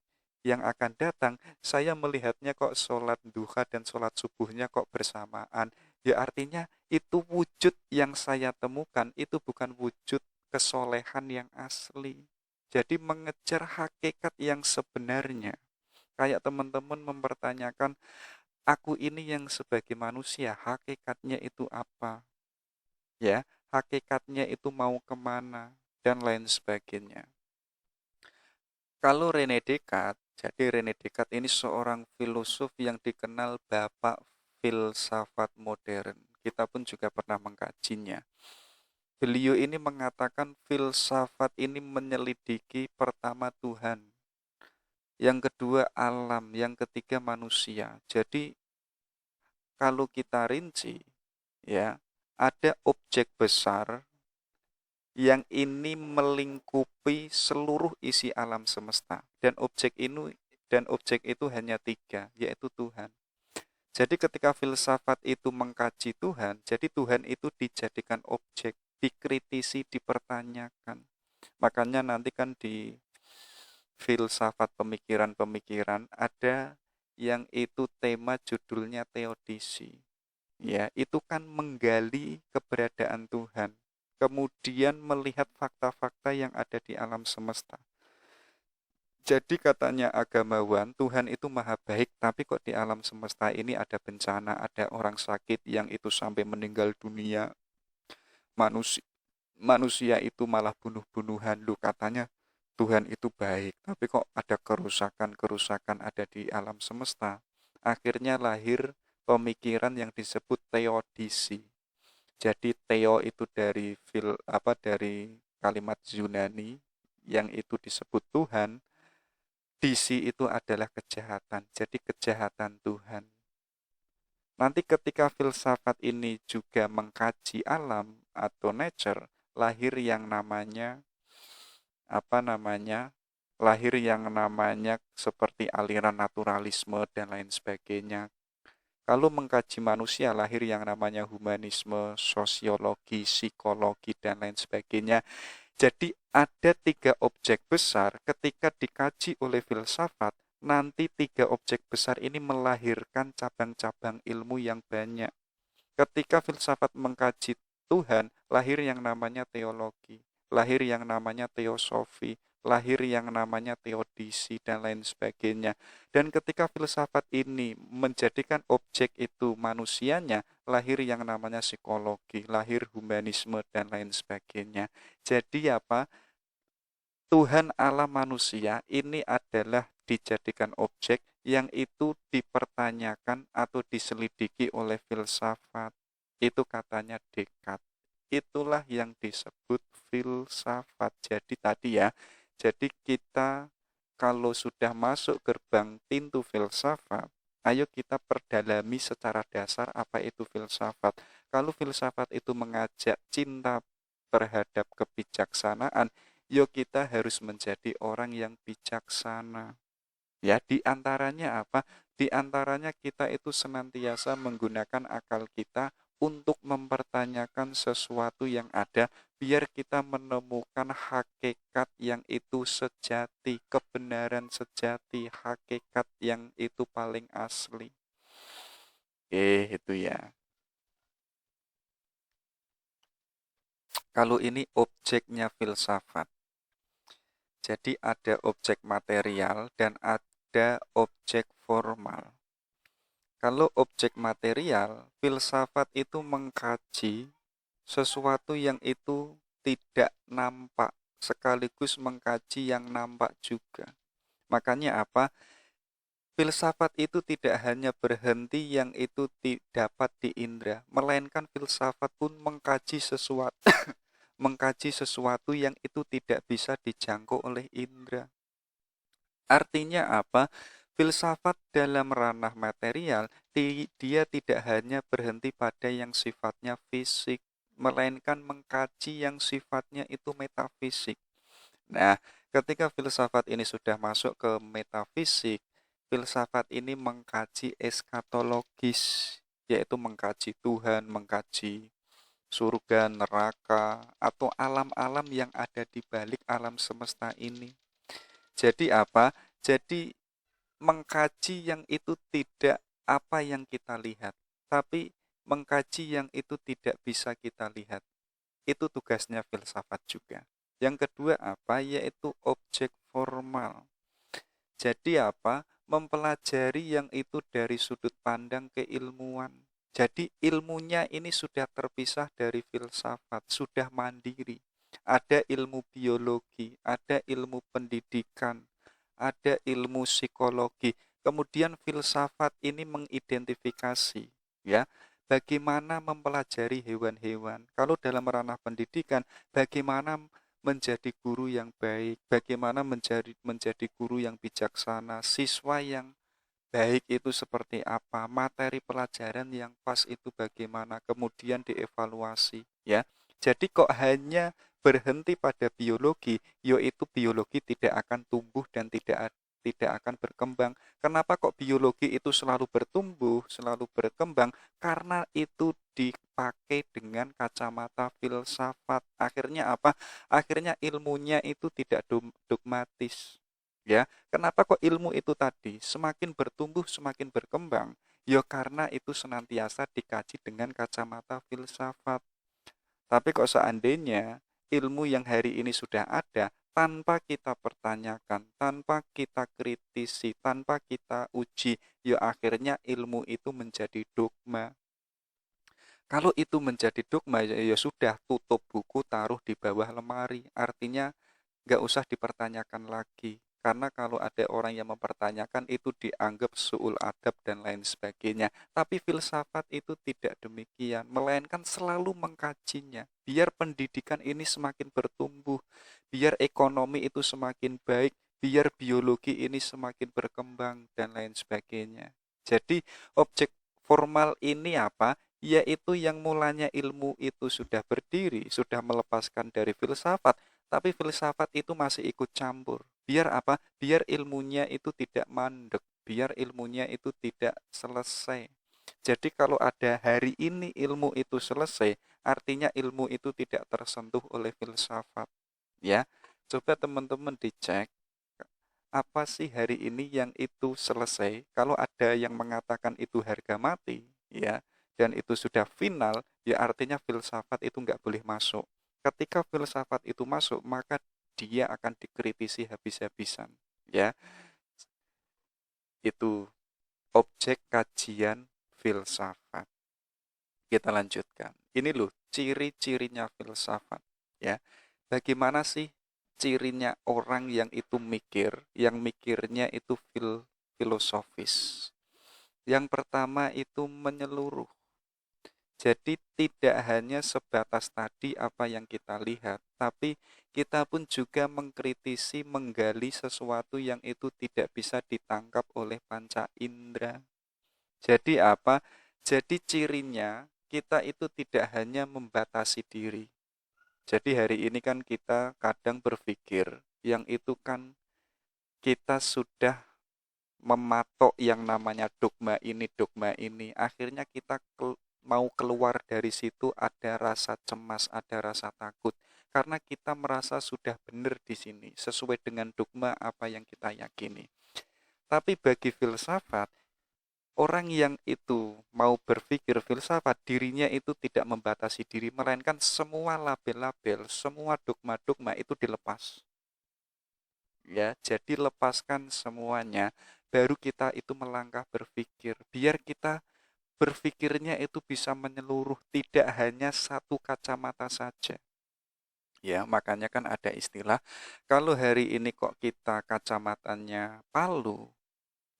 yang akan datang, saya melihatnya kok sholat duha dan sholat subuhnya kok bersamaan. Ya artinya itu wujud yang saya temukan, itu bukan wujud kesolehan yang asli. Jadi mengejar hakikat yang sebenarnya. Kayak teman-teman mempertanyakan, aku ini yang sebagai manusia, hakikatnya itu apa? Ya, hakikatnya itu mau kemana? Dan lain sebagainya. Kalau René Descartes, jadi René Descartes ini seorang filosof yang dikenal bapak filsafat modern. Kita pun juga pernah mengkajinya. Beliau ini mengatakan filsafat ini menyelidiki pertama Tuhan, yang kedua alam, yang ketiga manusia. Jadi kalau kita rinci, ya, ada objek besar yang ini melingkupi seluruh isi alam semesta, dan objek itu hanya 3, yaitu Tuhan. Jadi ketika filsafat itu mengkaji Tuhan, jadi Tuhan itu dijadikan objek, dikritisi, dipertanyakan. Makanya nanti kan di filsafat pemikiran-pemikiran ada yang itu tema judulnya teodisi. Ya, itu kan menggali keberadaan Tuhan, kemudian melihat fakta-fakta yang ada di alam semesta. Jadi katanya agamawan, Tuhan itu maha baik, tapi kok di alam semesta ini ada bencana, ada orang sakit yang itu sampai meninggal dunia, manusia manusia itu malah bunuh-bunuhan. Lu katanya Tuhan itu baik, tapi kok ada kerusakan-kerusakan ada di alam semesta. Akhirnya lahir pemikiran yang disebut teodisi. Jadi teo itu dari kalimat Yunani yang itu disebut Tuhan. Disi itu adalah kejahatan. Jadi kejahatan Tuhan. Nanti ketika filsafat ini juga mengkaji alam atau nature, lahir yang namanya lahir yang namanya seperti aliran naturalisme dan lain sebagainya. Kalau mengkaji manusia, lahir yang namanya humanisme, sosiologi, psikologi, dan lain sebagainya. Jadi ada 3 objek besar ketika dikaji oleh filsafat, nanti 3 objek besar ini melahirkan cabang-cabang ilmu yang banyak. Ketika filsafat mengkaji Tuhan, lahir yang namanya teologi, lahir yang namanya teosofi, lahir yang namanya teodisi dan lain sebagainya. Dan ketika filsafat ini menjadikan objek itu manusianya, lahir yang namanya psikologi, lahir humanisme dan lain sebagainya. Jadi apa? Tuhan Allah manusia ini adalah dijadikan objek yang itu dipertanyakan atau diselidiki oleh filsafat. Itu katanya Descartes. Itulah yang disebut filsafat. Jadi tadi ya, jadi kita kalau sudah masuk gerbang pintu filsafat, ayo kita perdalami secara dasar apa itu filsafat. Kalau filsafat itu mengajak cinta terhadap kebijaksanaan, yuk kita harus menjadi orang yang bijaksana. Ya, di antaranya apa? Di antaranya kita itu senantiasa menggunakan akal kita untuk mempertanyakan sesuatu yang ada, biar kita menemukan hakikat yang itu sejati, kebenaran sejati, hakikat yang itu paling asli. Itu ya. Kalau ini objeknya filsafat. Jadi ada objek material dan ada objek formal. Kalau objek material, filsafat itu mengkaji sesuatu yang itu tidak nampak, sekaligus mengkaji yang nampak juga. Makanya apa? Filsafat itu tidak hanya berhenti yang itu dapat diindra, melainkan filsafat pun mengkaji sesuatu mengkaji sesuatu yang itu tidak bisa dijangkau oleh indera. Artinya apa? Filsafat dalam ranah material, dia tidak hanya berhenti pada yang sifatnya fisik, melainkan mengkaji yang sifatnya itu metafisik. Nah, ketika filsafat ini sudah masuk ke metafisik, filsafat ini mengkaji eskatologis, yaitu mengkaji Tuhan, mengkaji surga, neraka, atau alam-alam yang ada di balik alam semesta ini. Jadi apa? Jadi mengkaji yang itu tidak apa yang kita lihat, tapi mengkaji yang itu tidak bisa kita lihat. Itu tugasnya filsafat juga. Yang kedua apa? Yaitu objek formal. Jadi apa? Mempelajari yang itu dari sudut pandang keilmuan. Jadi ilmunya ini sudah terpisah dari filsafat, sudah mandiri. Ada ilmu biologi, ada ilmu pendidikan, ada ilmu psikologi. Kemudian filsafat ini mengidentifikasi, ya, bagaimana mempelajari hewan-hewan. Kalau dalam ranah pendidikan, bagaimana menjadi guru yang baik, bagaimana menjadi guru yang bijaksana, siswa yang baik itu seperti apa, materi pelajaran yang pas itu bagaimana, kemudian dievaluasi, ya. Jadi kok hanya berhenti pada biologi, yaitu biologi tidak akan tumbuh dan tidak akan berkembang. Kenapa kok biologi itu selalu bertumbuh, selalu berkembang? Karena itu dipakai dengan kacamata filsafat. Akhirnya apa? Akhirnya ilmunya itu tidak dogmatis. Ya, kenapa kok ilmu itu tadi semakin bertumbuh, semakin berkembang? Ya karena itu senantiasa dikaji dengan kacamata filsafat. Tapi kok seandainya ilmu yang hari ini sudah ada, tanpa kita pertanyakan, tanpa kita kritisi, tanpa kita uji, ya akhirnya ilmu itu menjadi dogma. Kalau itu menjadi dogma, ya sudah, tutup buku, taruh di bawah lemari. Artinya nggak usah dipertanyakan lagi. Karena kalau ada orang yang mempertanyakan itu dianggap su'ul adab dan lain sebagainya. Tapi filsafat itu tidak demikian, melainkan selalu mengkajinya. Biar pendidikan ini semakin bertumbuh, biar ekonomi itu semakin baik, biar biologi ini semakin berkembang dan lain sebagainya. Jadi objek formal ini apa? Yaitu yang mulanya ilmu itu sudah berdiri, sudah melepaskan dari filsafat, tapi filsafat itu masih ikut campur. Biar apa? Biar ilmunya itu tidak mandek, biar ilmunya itu tidak selesai. Jadi kalau ada hari ini ilmu itu selesai, artinya ilmu itu tidak tersentuh oleh filsafat. Ya, coba teman-teman dicek apa sih hari ini yang itu selesai. Kalau ada yang mengatakan itu harga mati, ya, dan itu sudah final, ya artinya filsafat itu nggak boleh masuk. Ketika filsafat itu masuk, maka dia akan dikritisi habis-habisan. Ya, itu objek kajian filsafat. Kita lanjutkan. Ini loh ciri-cirinya filsafat. Ya, bagaimana sih cirinya orang yang itu mikir, yang mikirnya itu filosofis. Yang pertama itu menyeluruh. Jadi tidak hanya sebatas tadi apa yang kita lihat, tapi kita pun juga mengkritisi, menggali sesuatu yang itu tidak bisa ditangkap oleh panca indera. Jadi apa? Jadi cirinya kita itu tidak hanya membatasi diri. Jadi hari ini kan kita kadang berpikir yang itu kan kita sudah mematok yang namanya dogma ini. Akhirnya kita mau keluar dari situ ada rasa cemas, ada rasa takut. Karena kita merasa sudah benar di sini, sesuai dengan dogma apa yang kita yakini. Tapi bagi filsafat, orang yang itu mau berpikir filsafat, dirinya itu tidak membatasi diri, melainkan semua label-label, semua dogma-dogma itu dilepas. Ya, jadi lepaskan semuanya, baru kita itu melangkah berpikir. Biar kita berpikirnya itu bisa menyeluruh, tidak hanya satu kacamata saja. Ya, makanya kan ada istilah, kalau hari ini kok kita kacamatanya palu,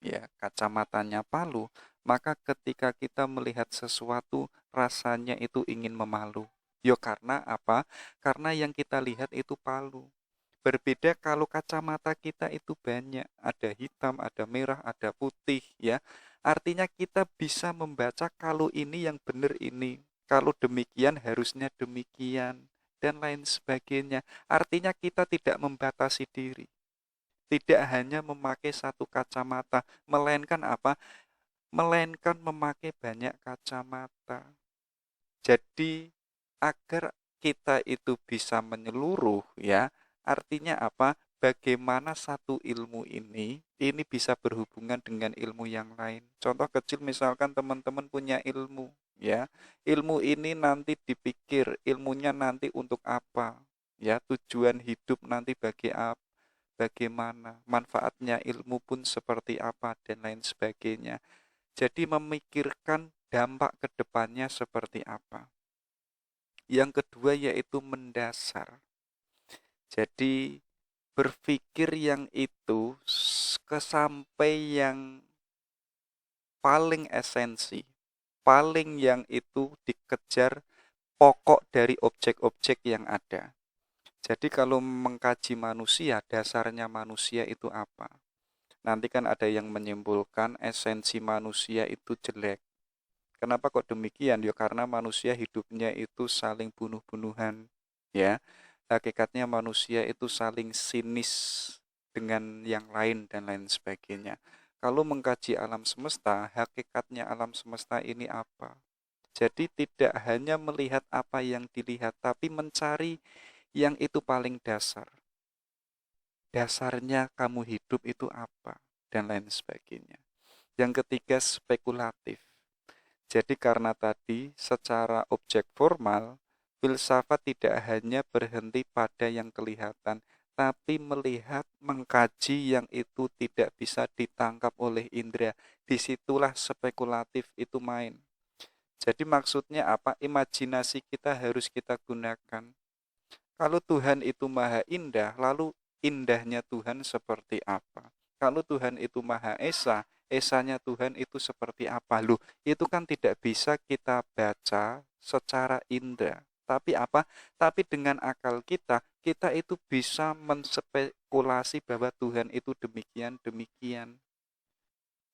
ya, kacamatanya palu, maka ketika kita melihat sesuatu, rasanya itu ingin memalu. Yo karena apa? Karena yang kita lihat itu palu. Berbeda kalau kacamata kita itu banyak, ada hitam, ada merah, ada putih, ya. Artinya kita bisa membaca kalau ini yang benar ini, kalau demikian harusnya demikian, dan lain sebagainya. Artinya kita tidak membatasi diri, tidak hanya memakai satu kacamata, melainkan apa? Melainkan memakai banyak kacamata. Jadi agar kita itu bisa menyeluruh, ya, artinya apa? Bagaimana satu ilmu ini bisa berhubungan dengan ilmu yang lain. Contoh kecil misalkan teman-teman punya ilmu, ya. Ilmu ini nanti dipikir, ilmunya nanti untuk apa? Ya, tujuan hidup nanti bagaimana? Manfaatnya ilmu pun seperti apa dan lain sebagainya. Jadi memikirkan dampak ke depannya seperti apa. Yang kedua yaitu mendasar. Jadi berpikir yang itu kesampai yang paling esensi, paling yang itu dikejar pokok dari objek-objek yang ada. Jadi kalau mengkaji manusia, dasarnya manusia itu apa? Nanti kan ada yang menyimpulkan esensi manusia itu jelek. Kenapa kok demikian? Ya karena manusia hidupnya itu saling bunuh-bunuhan, ya. Hakikatnya manusia itu saling sinis dengan yang lain dan lain sebagainya. Kalau mengkaji alam semesta, hakikatnya alam semesta ini apa? Jadi tidak hanya melihat apa yang dilihat, tapi mencari yang itu paling dasar. Dasarnya kamu hidup itu apa? Dan lain sebagainya. Yang ketiga, spekulatif. Jadi karena tadi secara objek formal, filsafat tidak hanya berhenti pada yang kelihatan, tapi melihat, mengkaji yang itu tidak bisa ditangkap oleh indera. Disitulah spekulatif itu main. Jadi maksudnya apa? Imajinasi kita harus kita gunakan. Kalau Tuhan itu maha indah, lalu indahnya Tuhan seperti apa? Kalau Tuhan itu maha esa, esanya Tuhan itu seperti apa? Loh, itu kan tidak bisa kita baca secara indera. Tapi apa? Tapi dengan akal kita, kita itu bisa menspekulasi bahwa Tuhan itu demikian.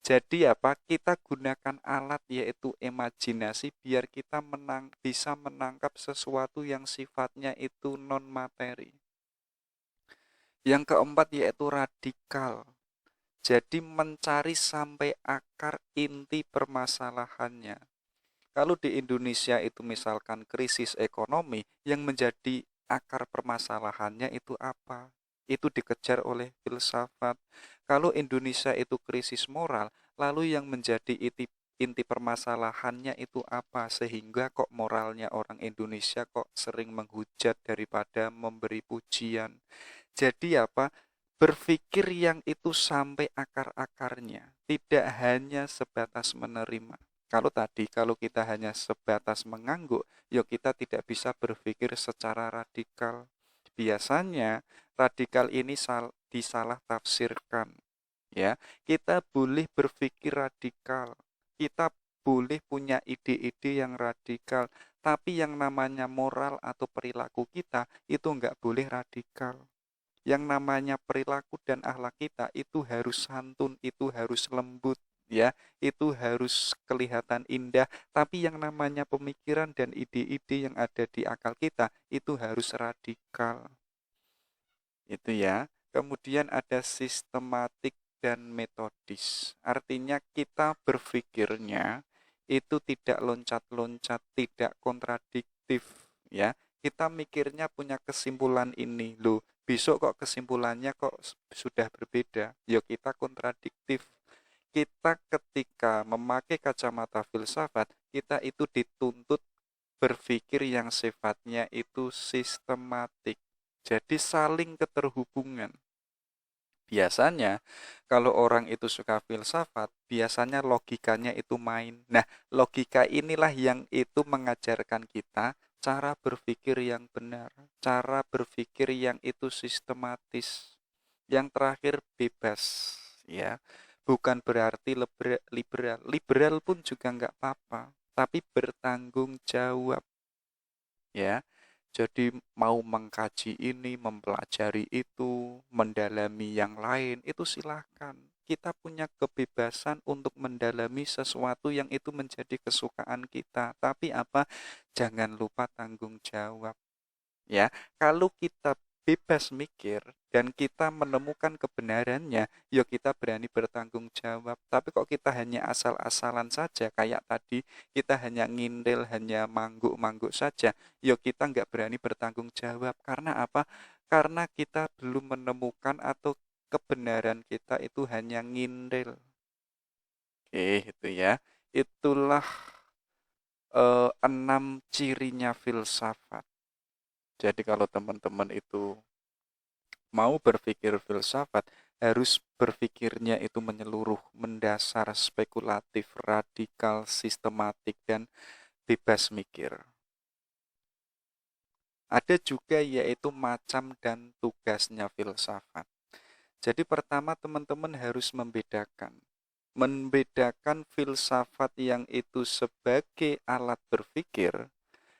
Jadi apa? Kita gunakan alat yaitu imajinasi biar kita bisa menangkap sesuatu yang sifatnya itu non materi. Yang keempat yaitu radikal. Jadi mencari sampai akar inti permasalahannya. Kalau di Indonesia itu misalkan krisis ekonomi, yang menjadi akar permasalahannya itu apa? Itu dikejar oleh filsafat. Kalau Indonesia itu krisis moral, lalu yang menjadi inti permasalahannya itu apa? Sehingga kok moralnya orang Indonesia kok sering menghujat daripada memberi pujian. Jadi apa? Berpikir yang itu sampai akar-akarnya, tidak hanya sebatas menerima. Kalau kita hanya sebatas mengangguk, ya kita tidak bisa berpikir secara radikal. Biasanya radikal ini disalah tafsirkan, ya. Kita boleh berpikir radikal, kita boleh punya ide-ide yang radikal, tapi yang namanya moral atau perilaku kita itu nggak boleh radikal. Yang namanya perilaku dan akhlak kita itu harus santun, itu harus lembut, ya, itu harus kelihatan indah, tapi yang namanya pemikiran dan ide-ide yang ada di akal kita itu harus radikal. Itu ya. Kemudian ada sistematik dan metodis. Artinya kita berpikirnya itu tidak loncat-loncat, tidak kontradiktif, ya. Kita mikirnya punya kesimpulan ini, loh, besok kok kesimpulannya kok sudah berbeda. Ya kita kontradiktif. Kita ketika memakai kacamata filsafat, kita itu dituntut berpikir yang sifatnya itu sistematik. Jadi saling keterhubungan. Biasanya kalau orang itu suka filsafat, biasanya logikanya itu main. Nah, logika inilah yang itu mengajarkan kita cara berpikir yang benar, cara berpikir yang itu sistematis. Yang terakhir bebas, ya. Bukan berarti liberal. Liberal pun juga nggak apa-apa, tapi bertanggung jawab, ya. Jadi mau mengkaji ini, mempelajari itu, mendalami yang lain, itu silahkan. Kita punya kebebasan untuk mendalami sesuatu yang itu menjadi kesukaan kita. Tapi apa? Jangan lupa tanggung jawab. Ya, kalau kita bebas mikir dan kita menemukan kebenarannya, ya kita berani bertanggung jawab. Tapi kok kita hanya asal-asalan saja, kayak tadi kita hanya ngindel, hanya mangguk-mangguk saja, ya kita nggak berani bertanggung jawab. Karena apa? Karena kita belum menemukan atau kebenaran kita itu hanya ngindel. Oke, itu ya. Itulah 6 cirinya filsafat. Jadi kalau teman-teman itu mau berpikir filsafat, harus berpikirnya itu menyeluruh, mendasar, spekulatif, radikal, sistematik, dan bebas mikir. Ada juga yaitu macam dan tugasnya filsafat. Jadi pertama teman-teman harus membedakan filsafat yang itu sebagai alat berpikir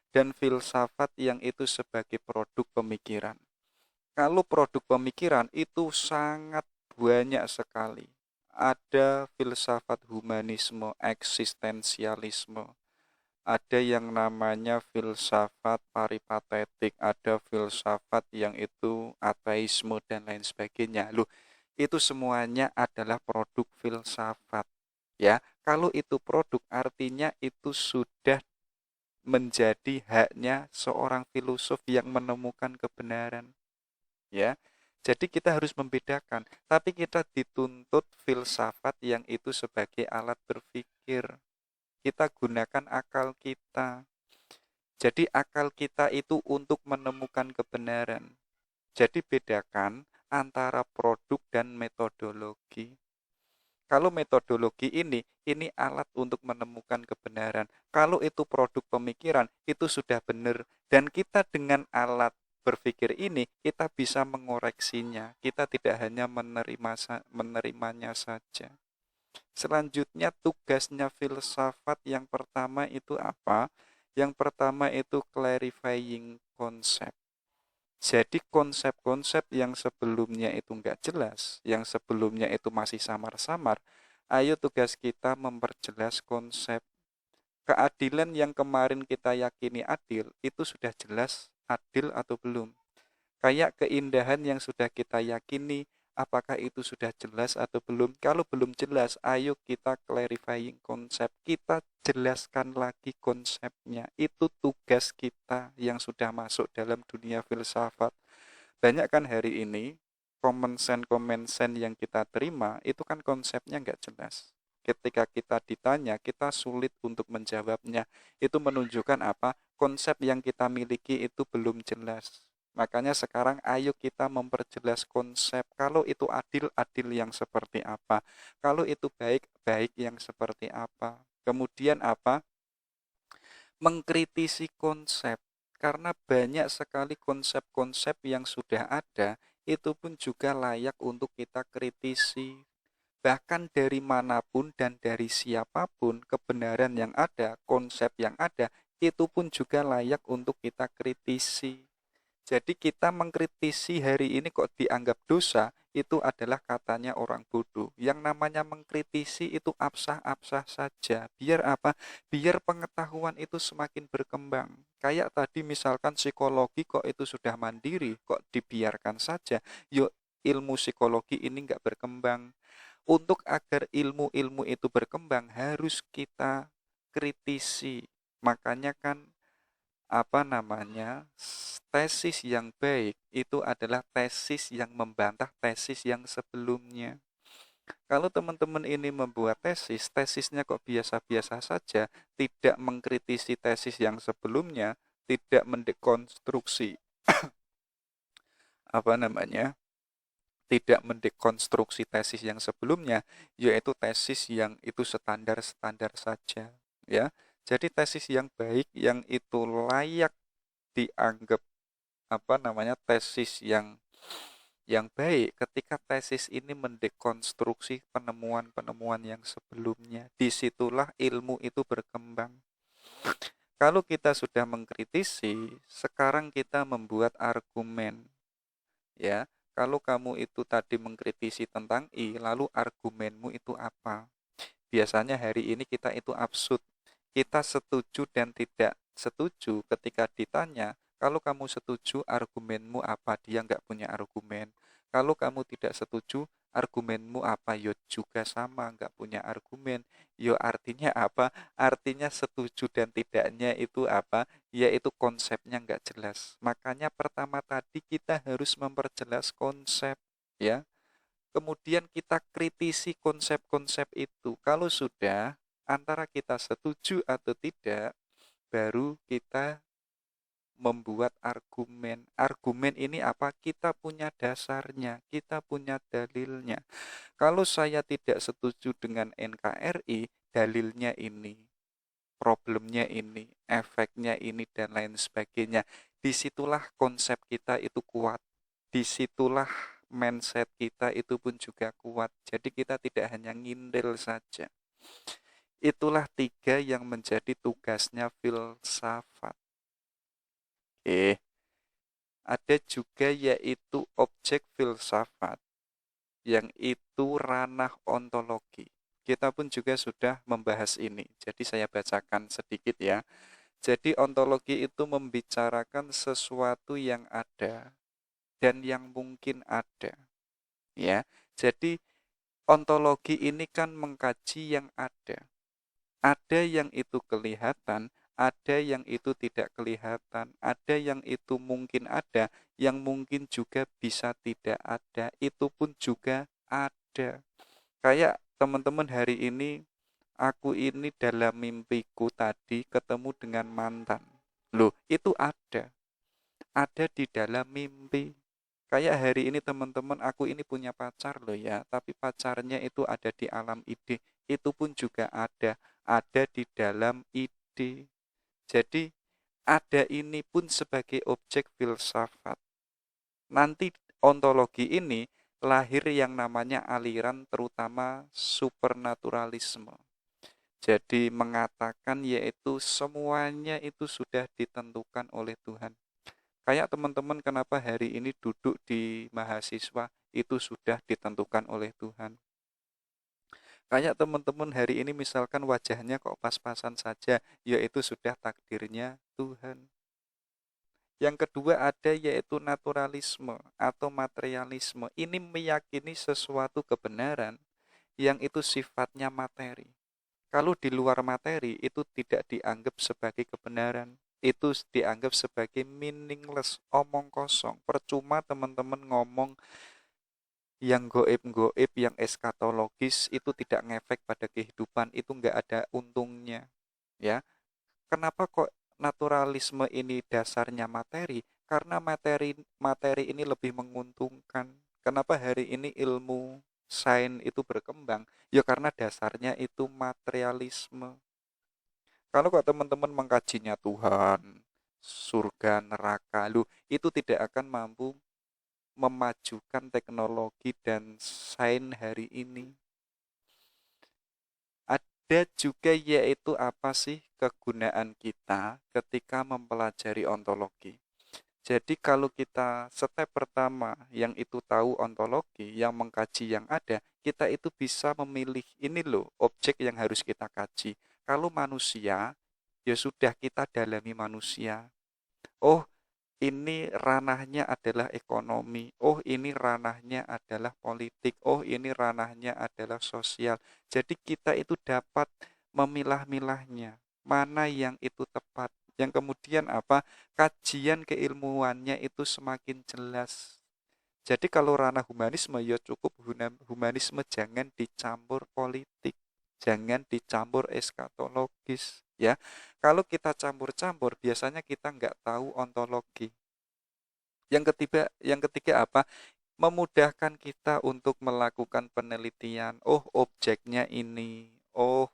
dan filsafat yang itu sebagai produk pemikiran. Kalau produk pemikiran itu sangat banyak sekali. Ada filsafat humanisme, eksistensialisme, ada yang namanya filsafat peripatetik, ada filsafat yang itu ateisme dan lain sebagainya. Loh, itu semuanya adalah produk filsafat. Ya, kalau itu produk artinya itu sudah menjadi haknya seorang filosof yang menemukan kebenaran, ya. Jadi kita harus membedakan, tapi kita dituntut filsafat yang itu sebagai alat berpikir. Kita gunakan akal kita. Jadi akal kita itu untuk menemukan kebenaran. Jadi bedakan antara produk dan metodologi. Kalau metodologi ini alat untuk menemukan kebenaran. Kalau itu produk pemikiran, itu sudah benar. Dan kita dengan alat berpikir ini, kita bisa mengoreksinya. Kita tidak hanya menerimanya saja. Selanjutnya tugasnya filsafat yang pertama itu apa? Yang pertama itu clarifying konsep. Jadi konsep-konsep yang sebelumnya itu enggak jelas, yang sebelumnya itu masih samar-samar, ayo tugas kita memperjelas konsep. Keadilan yang kemarin kita yakini adil, itu sudah jelas adil atau belum? Kayak keindahan yang sudah kita yakini, apakah itu sudah jelas atau belum? Kalau belum jelas, ayo kita clarifying konsep. Kita jelaskan lagi konsepnya. Itu tugas kita yang sudah masuk dalam dunia filsafat. Banyak kan hari ini, komen-sen yang kita terima, itu kan konsepnya nggak jelas. Ketika kita ditanya, kita sulit untuk menjawabnya. Itu menunjukkan apa? Konsep yang kita miliki itu belum jelas. Makanya sekarang ayo kita memperjelas konsep. Kalau itu adil, adil yang seperti apa? Kalau itu baik, baik yang seperti apa? Kemudian apa? Mengkritisi konsep. Karena banyak sekali konsep-konsep yang sudah ada, itu pun juga layak untuk kita kritisi. Bahkan dari manapun dan dari siapapun, kebenaran yang ada, konsep yang ada, itu pun juga layak untuk kita kritisi. Jadi kita mengkritisi hari ini kok dianggap dosa, itu adalah katanya orang bodoh. Yang namanya mengkritisi itu absah-absah saja. Biar apa? Biar pengetahuan itu semakin berkembang. Kayak tadi misalkan psikologi kok itu sudah mandiri, kok dibiarkan saja. Yuk ilmu psikologi ini nggak berkembang. Untuk agar ilmu-ilmu itu berkembang harus kita kritisi. Makanya kan apa namanya, tesis yang baik itu adalah tesis yang membantah tesis yang sebelumnya. Kalau teman-teman ini membuat tesis, tesisnya kok biasa-biasa saja, tidak mengkritisi tesis yang sebelumnya, tidak mendekonstruksi apa namanya, tidak mendekonstruksi tesis yang sebelumnya, yaitu tesis yang itu standar-standar saja, ya. Jadi tesis yang baik yang itu layak dianggap apa namanya tesis yang baik ketika tesis ini mendekonstruksi penemuan-penemuan yang sebelumnya. Disitulah ilmu itu berkembang. Kalau kita sudah mengkritisi, sekarang kita membuat argumen. Ya, kalau kamu itu tadi mengkritisi tentang I, lalu argumenmu itu apa? Biasanya hari ini kita itu absurd. Kita setuju dan tidak setuju ketika ditanya, kalau kamu setuju argumenmu apa? Dia nggak punya argumen. Kalau kamu tidak setuju, argumenmu apa? Yo juga sama, nggak punya argumen. Yo artinya apa? Artinya setuju dan tidaknya itu apa? Yaitu konsepnya nggak jelas. Makanya pertama tadi kita harus memperjelas konsep, ya. Kemudian kita kritisi konsep-konsep itu. Kalau sudah, antara kita setuju atau tidak, baru kita membuat argumen. Argumen ini apa? Kita punya dasarnya, kita punya dalilnya. Kalau saya tidak setuju dengan NKRI, dalilnya ini, problemnya ini, efeknya ini, dan lain sebagainya. Disitulah konsep kita itu kuat. Disitulah mindset kita itu pun juga kuat. Jadi kita tidak hanya ngindel saja. Itulah tiga yang menjadi tugasnya filsafat. Ada juga yaitu objek filsafat yang itu ranah ontologi. Kita pun juga sudah membahas ini. Jadi saya bacakan sedikit ya. Jadi ontologi itu membicarakan sesuatu yang ada dan yang mungkin ada. Ya. Jadi ontologi ini kan mengkaji yang ada. Ada yang itu kelihatan, ada yang itu tidak kelihatan, ada yang itu mungkin ada, yang mungkin juga bisa tidak ada, itu pun juga ada. Kayak teman-teman hari ini, aku ini dalam mimpiku tadi ketemu dengan mantan. Loh, itu ada di dalam mimpi. Kayak hari ini teman-teman, aku ini punya pacar loh ya, tapi pacarnya itu ada di alam ide. Itu pun juga ada di dalam ide. Jadi ada ini pun sebagai objek filsafat. Nanti ontologi ini lahir yang namanya aliran terutama supernaturalisme. Jadi mengatakan yaitu semuanya itu sudah ditentukan oleh Tuhan. Kayak teman-teman kenapa hari ini duduk di mahasiswa itu sudah ditentukan oleh Tuhan. Kayak teman-teman hari ini misalkan wajahnya kok pas-pasan saja, yaitu sudah takdirnya Tuhan. Yang kedua ada yaitu naturalisme atau materialisme. Ini meyakini sesuatu kebenaran yang itu sifatnya materi. Kalau di luar materi itu tidak dianggap sebagai kebenaran. Itu dianggap sebagai meaningless, omong kosong. Percuma teman-teman ngomong yang goib-goib, yang eskatologis itu tidak ngefek pada kehidupan, itu nggak ada untungnya. Ya, kenapa kok naturalisme ini dasarnya materi? Karena materi ini lebih menguntungkan. Kenapa hari ini ilmu sains itu berkembang? Ya karena dasarnya itu materialisme. Kalau kok teman-teman mengkajinya Tuhan, surga, neraka, lu itu tidak akan mampu memajukan teknologi dan sains hari ini. Ada juga yaitu apa sih kegunaan kita ketika mempelajari ontologi. Jadi kalau kita step pertama yang itu tahu ontologi, yang mengkaji yang ada, kita itu bisa memilih ini loh objek yang harus kita kaji. Kalau manusia, ya sudah kita dalami manusia. Oh, ini ranahnya adalah ekonomi. Oh, ini ranahnya adalah politik. Oh, ini ranahnya adalah sosial. Jadi kita itu dapat memilah-milahnya. Mana yang itu tepat. Yang kemudian apa? Kajian keilmuannya itu semakin jelas. Jadi kalau ranah humanisme ya cukup humanisme, jangan dicampur politik, jangan dicampur eskatologis, ya. Kalau kita campur-campur biasanya kita nggak tahu ontologi. Yang ketiga apa? Memudahkan kita untuk melakukan penelitian. Oh, objeknya ini. Oh,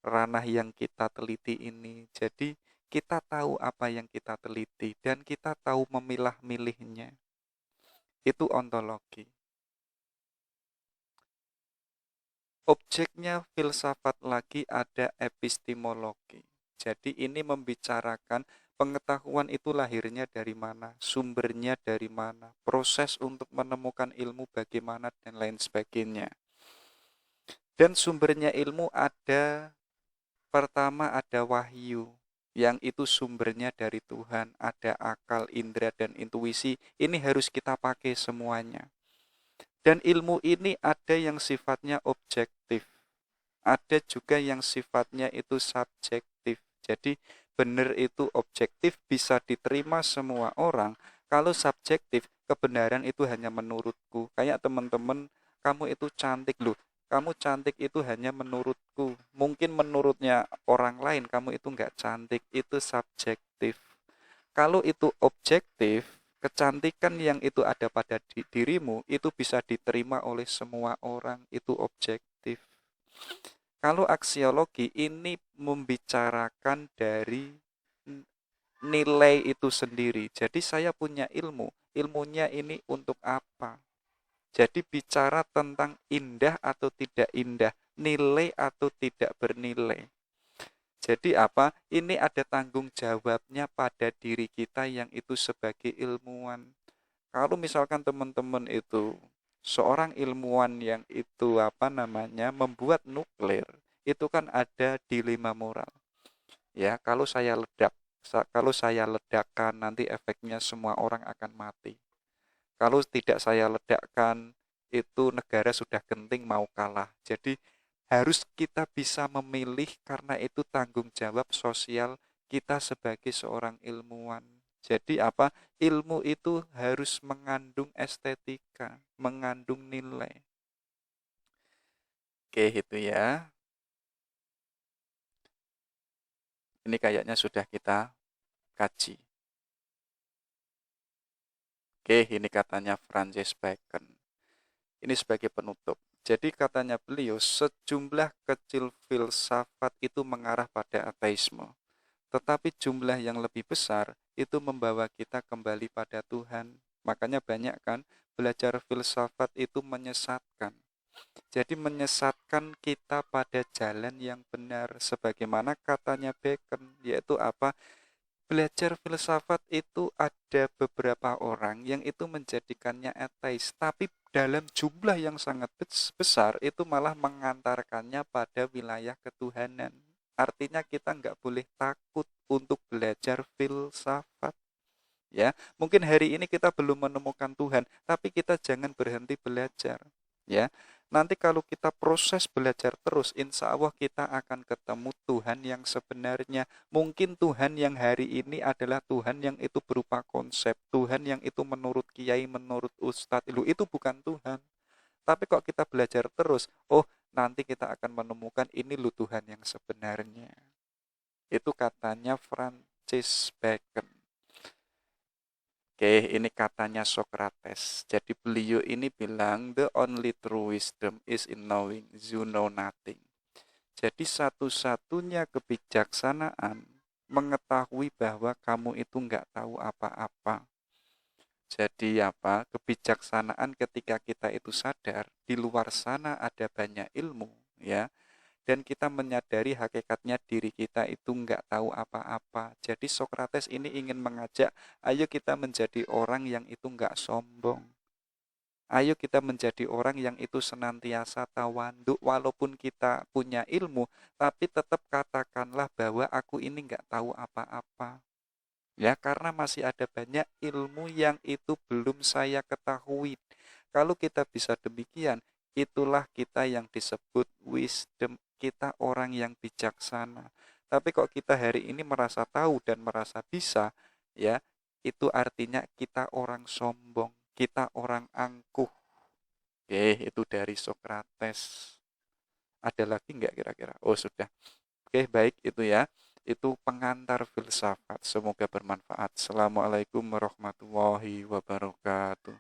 ranah yang kita teliti ini. Jadi kita tahu apa yang kita teliti dan kita tahu memilah-milihnya. Itu ontologi. Objeknya filsafat lagi ada epistemologi. Jadi ini membicarakan pengetahuan itu lahirnya dari mana, sumbernya dari mana, proses untuk menemukan ilmu bagaimana dan lain sebagainya. Dan sumbernya ilmu ada, pertama ada wahyu, yang itu sumbernya dari Tuhan, ada akal, indera, dan intuisi. Ini harus kita pakai semuanya. Dan ilmu ini ada yang sifatnya objektif, ada juga yang sifatnya itu subjektif. Jadi benar itu objektif bisa diterima semua orang. Kalau subjektif, kebenaran itu hanya menurutku. Kayak teman-teman, kamu itu cantik loh. Kamu cantik itu hanya menurutku. Mungkin menurutnya orang lain kamu itu nggak cantik. Itu subjektif. Kalau itu objektif, kecantikan yang itu ada pada dirimu itu bisa diterima oleh semua orang. Itu objektif. Kalau aksiologi ini membicarakan dari nilai itu sendiri. Jadi saya punya ilmu, ilmunya ini untuk apa? Jadi bicara tentang indah atau tidak indah, nilai atau tidak bernilai. Jadi apa? Ini ada tanggung jawabnya pada diri kita yang itu sebagai ilmuwan. Kalau misalkan teman-teman itu seorang ilmuwan yang itu apa namanya membuat nuklir, itu kan ada dilema moral. Ya, kalau saya ledakkan nanti efeknya semua orang akan mati. Kalau tidak saya ledakkan itu negara sudah genting mau kalah. Jadi harus kita bisa memilih karena itu tanggung jawab sosial kita sebagai seorang ilmuwan. Jadi apa? Ilmu itu harus mengandung estetika, mengandung nilai. Oke, itu ya. Ini kayaknya sudah kita kaji. Oke, ini katanya Francis Bacon. Ini sebagai penutup. Jadi katanya beliau, sejumlah kecil filsafat itu mengarah pada ateisme. Tetapi jumlah yang lebih besar itu membawa kita kembali pada Tuhan. Makanya banyak kan belajar filsafat itu menyesatkan. Jadi menyesatkan kita pada jalan yang benar. Sebagaimana katanya Bacon, yaitu apa? Belajar filsafat itu ada beberapa orang yang itu menjadikannya ateis, tapi dalam jumlah yang sangat besar itu malah mengantarkannya pada wilayah ketuhanan. Artinya kita nggak boleh takut untuk belajar filsafat. Ya, mungkin hari ini kita belum menemukan Tuhan, tapi kita jangan berhenti belajar. Ya, nanti kalau kita proses belajar terus, insya Allah kita akan ketemu Tuhan yang sebenarnya. Mungkin Tuhan yang hari ini adalah Tuhan yang itu berupa konsep, Tuhan yang itu menurut kiai, menurut ustadz, itu bukan Tuhan. Tapi kok kita belajar terus, oh nanti kita akan menemukan ini lu Tuhan yang sebenarnya. Itu katanya Francis Bacon. Oke, ini katanya Socrates. Jadi beliau ini bilang, the only true wisdom is in knowing you know nothing. Jadi satu-satunya kebijaksanaan mengetahui bahwa kamu itu nggak tahu apa-apa. Jadi apa? Kebijaksanaan ketika kita itu sadar di luar sana ada banyak ilmu, ya, dan kita menyadari hakikatnya diri kita itu nggak tahu apa-apa. Jadi Socrates ini ingin mengajak, ayo kita menjadi orang yang itu nggak sombong. Ayo kita menjadi orang yang itu senantiasa tawanduk, walaupun kita punya ilmu, tapi tetap katakanlah bahwa aku ini nggak tahu apa-apa. Ya, karena masih ada banyak ilmu yang itu belum saya ketahui. Kalau kita bisa demikian, itulah kita yang disebut wisdom, kita orang yang bijaksana. Tapi kok kita hari ini merasa tahu dan merasa bisa, ya, itu artinya kita orang sombong, kita orang angkuh. Oke, itu dari Socrates. Ada lagi nggak kira-kira? Oh, sudah. Oke, baik itu ya. Itu pengantar filsafat. Semoga bermanfaat. Assalamualaikum warahmatullahi wabarakatuh.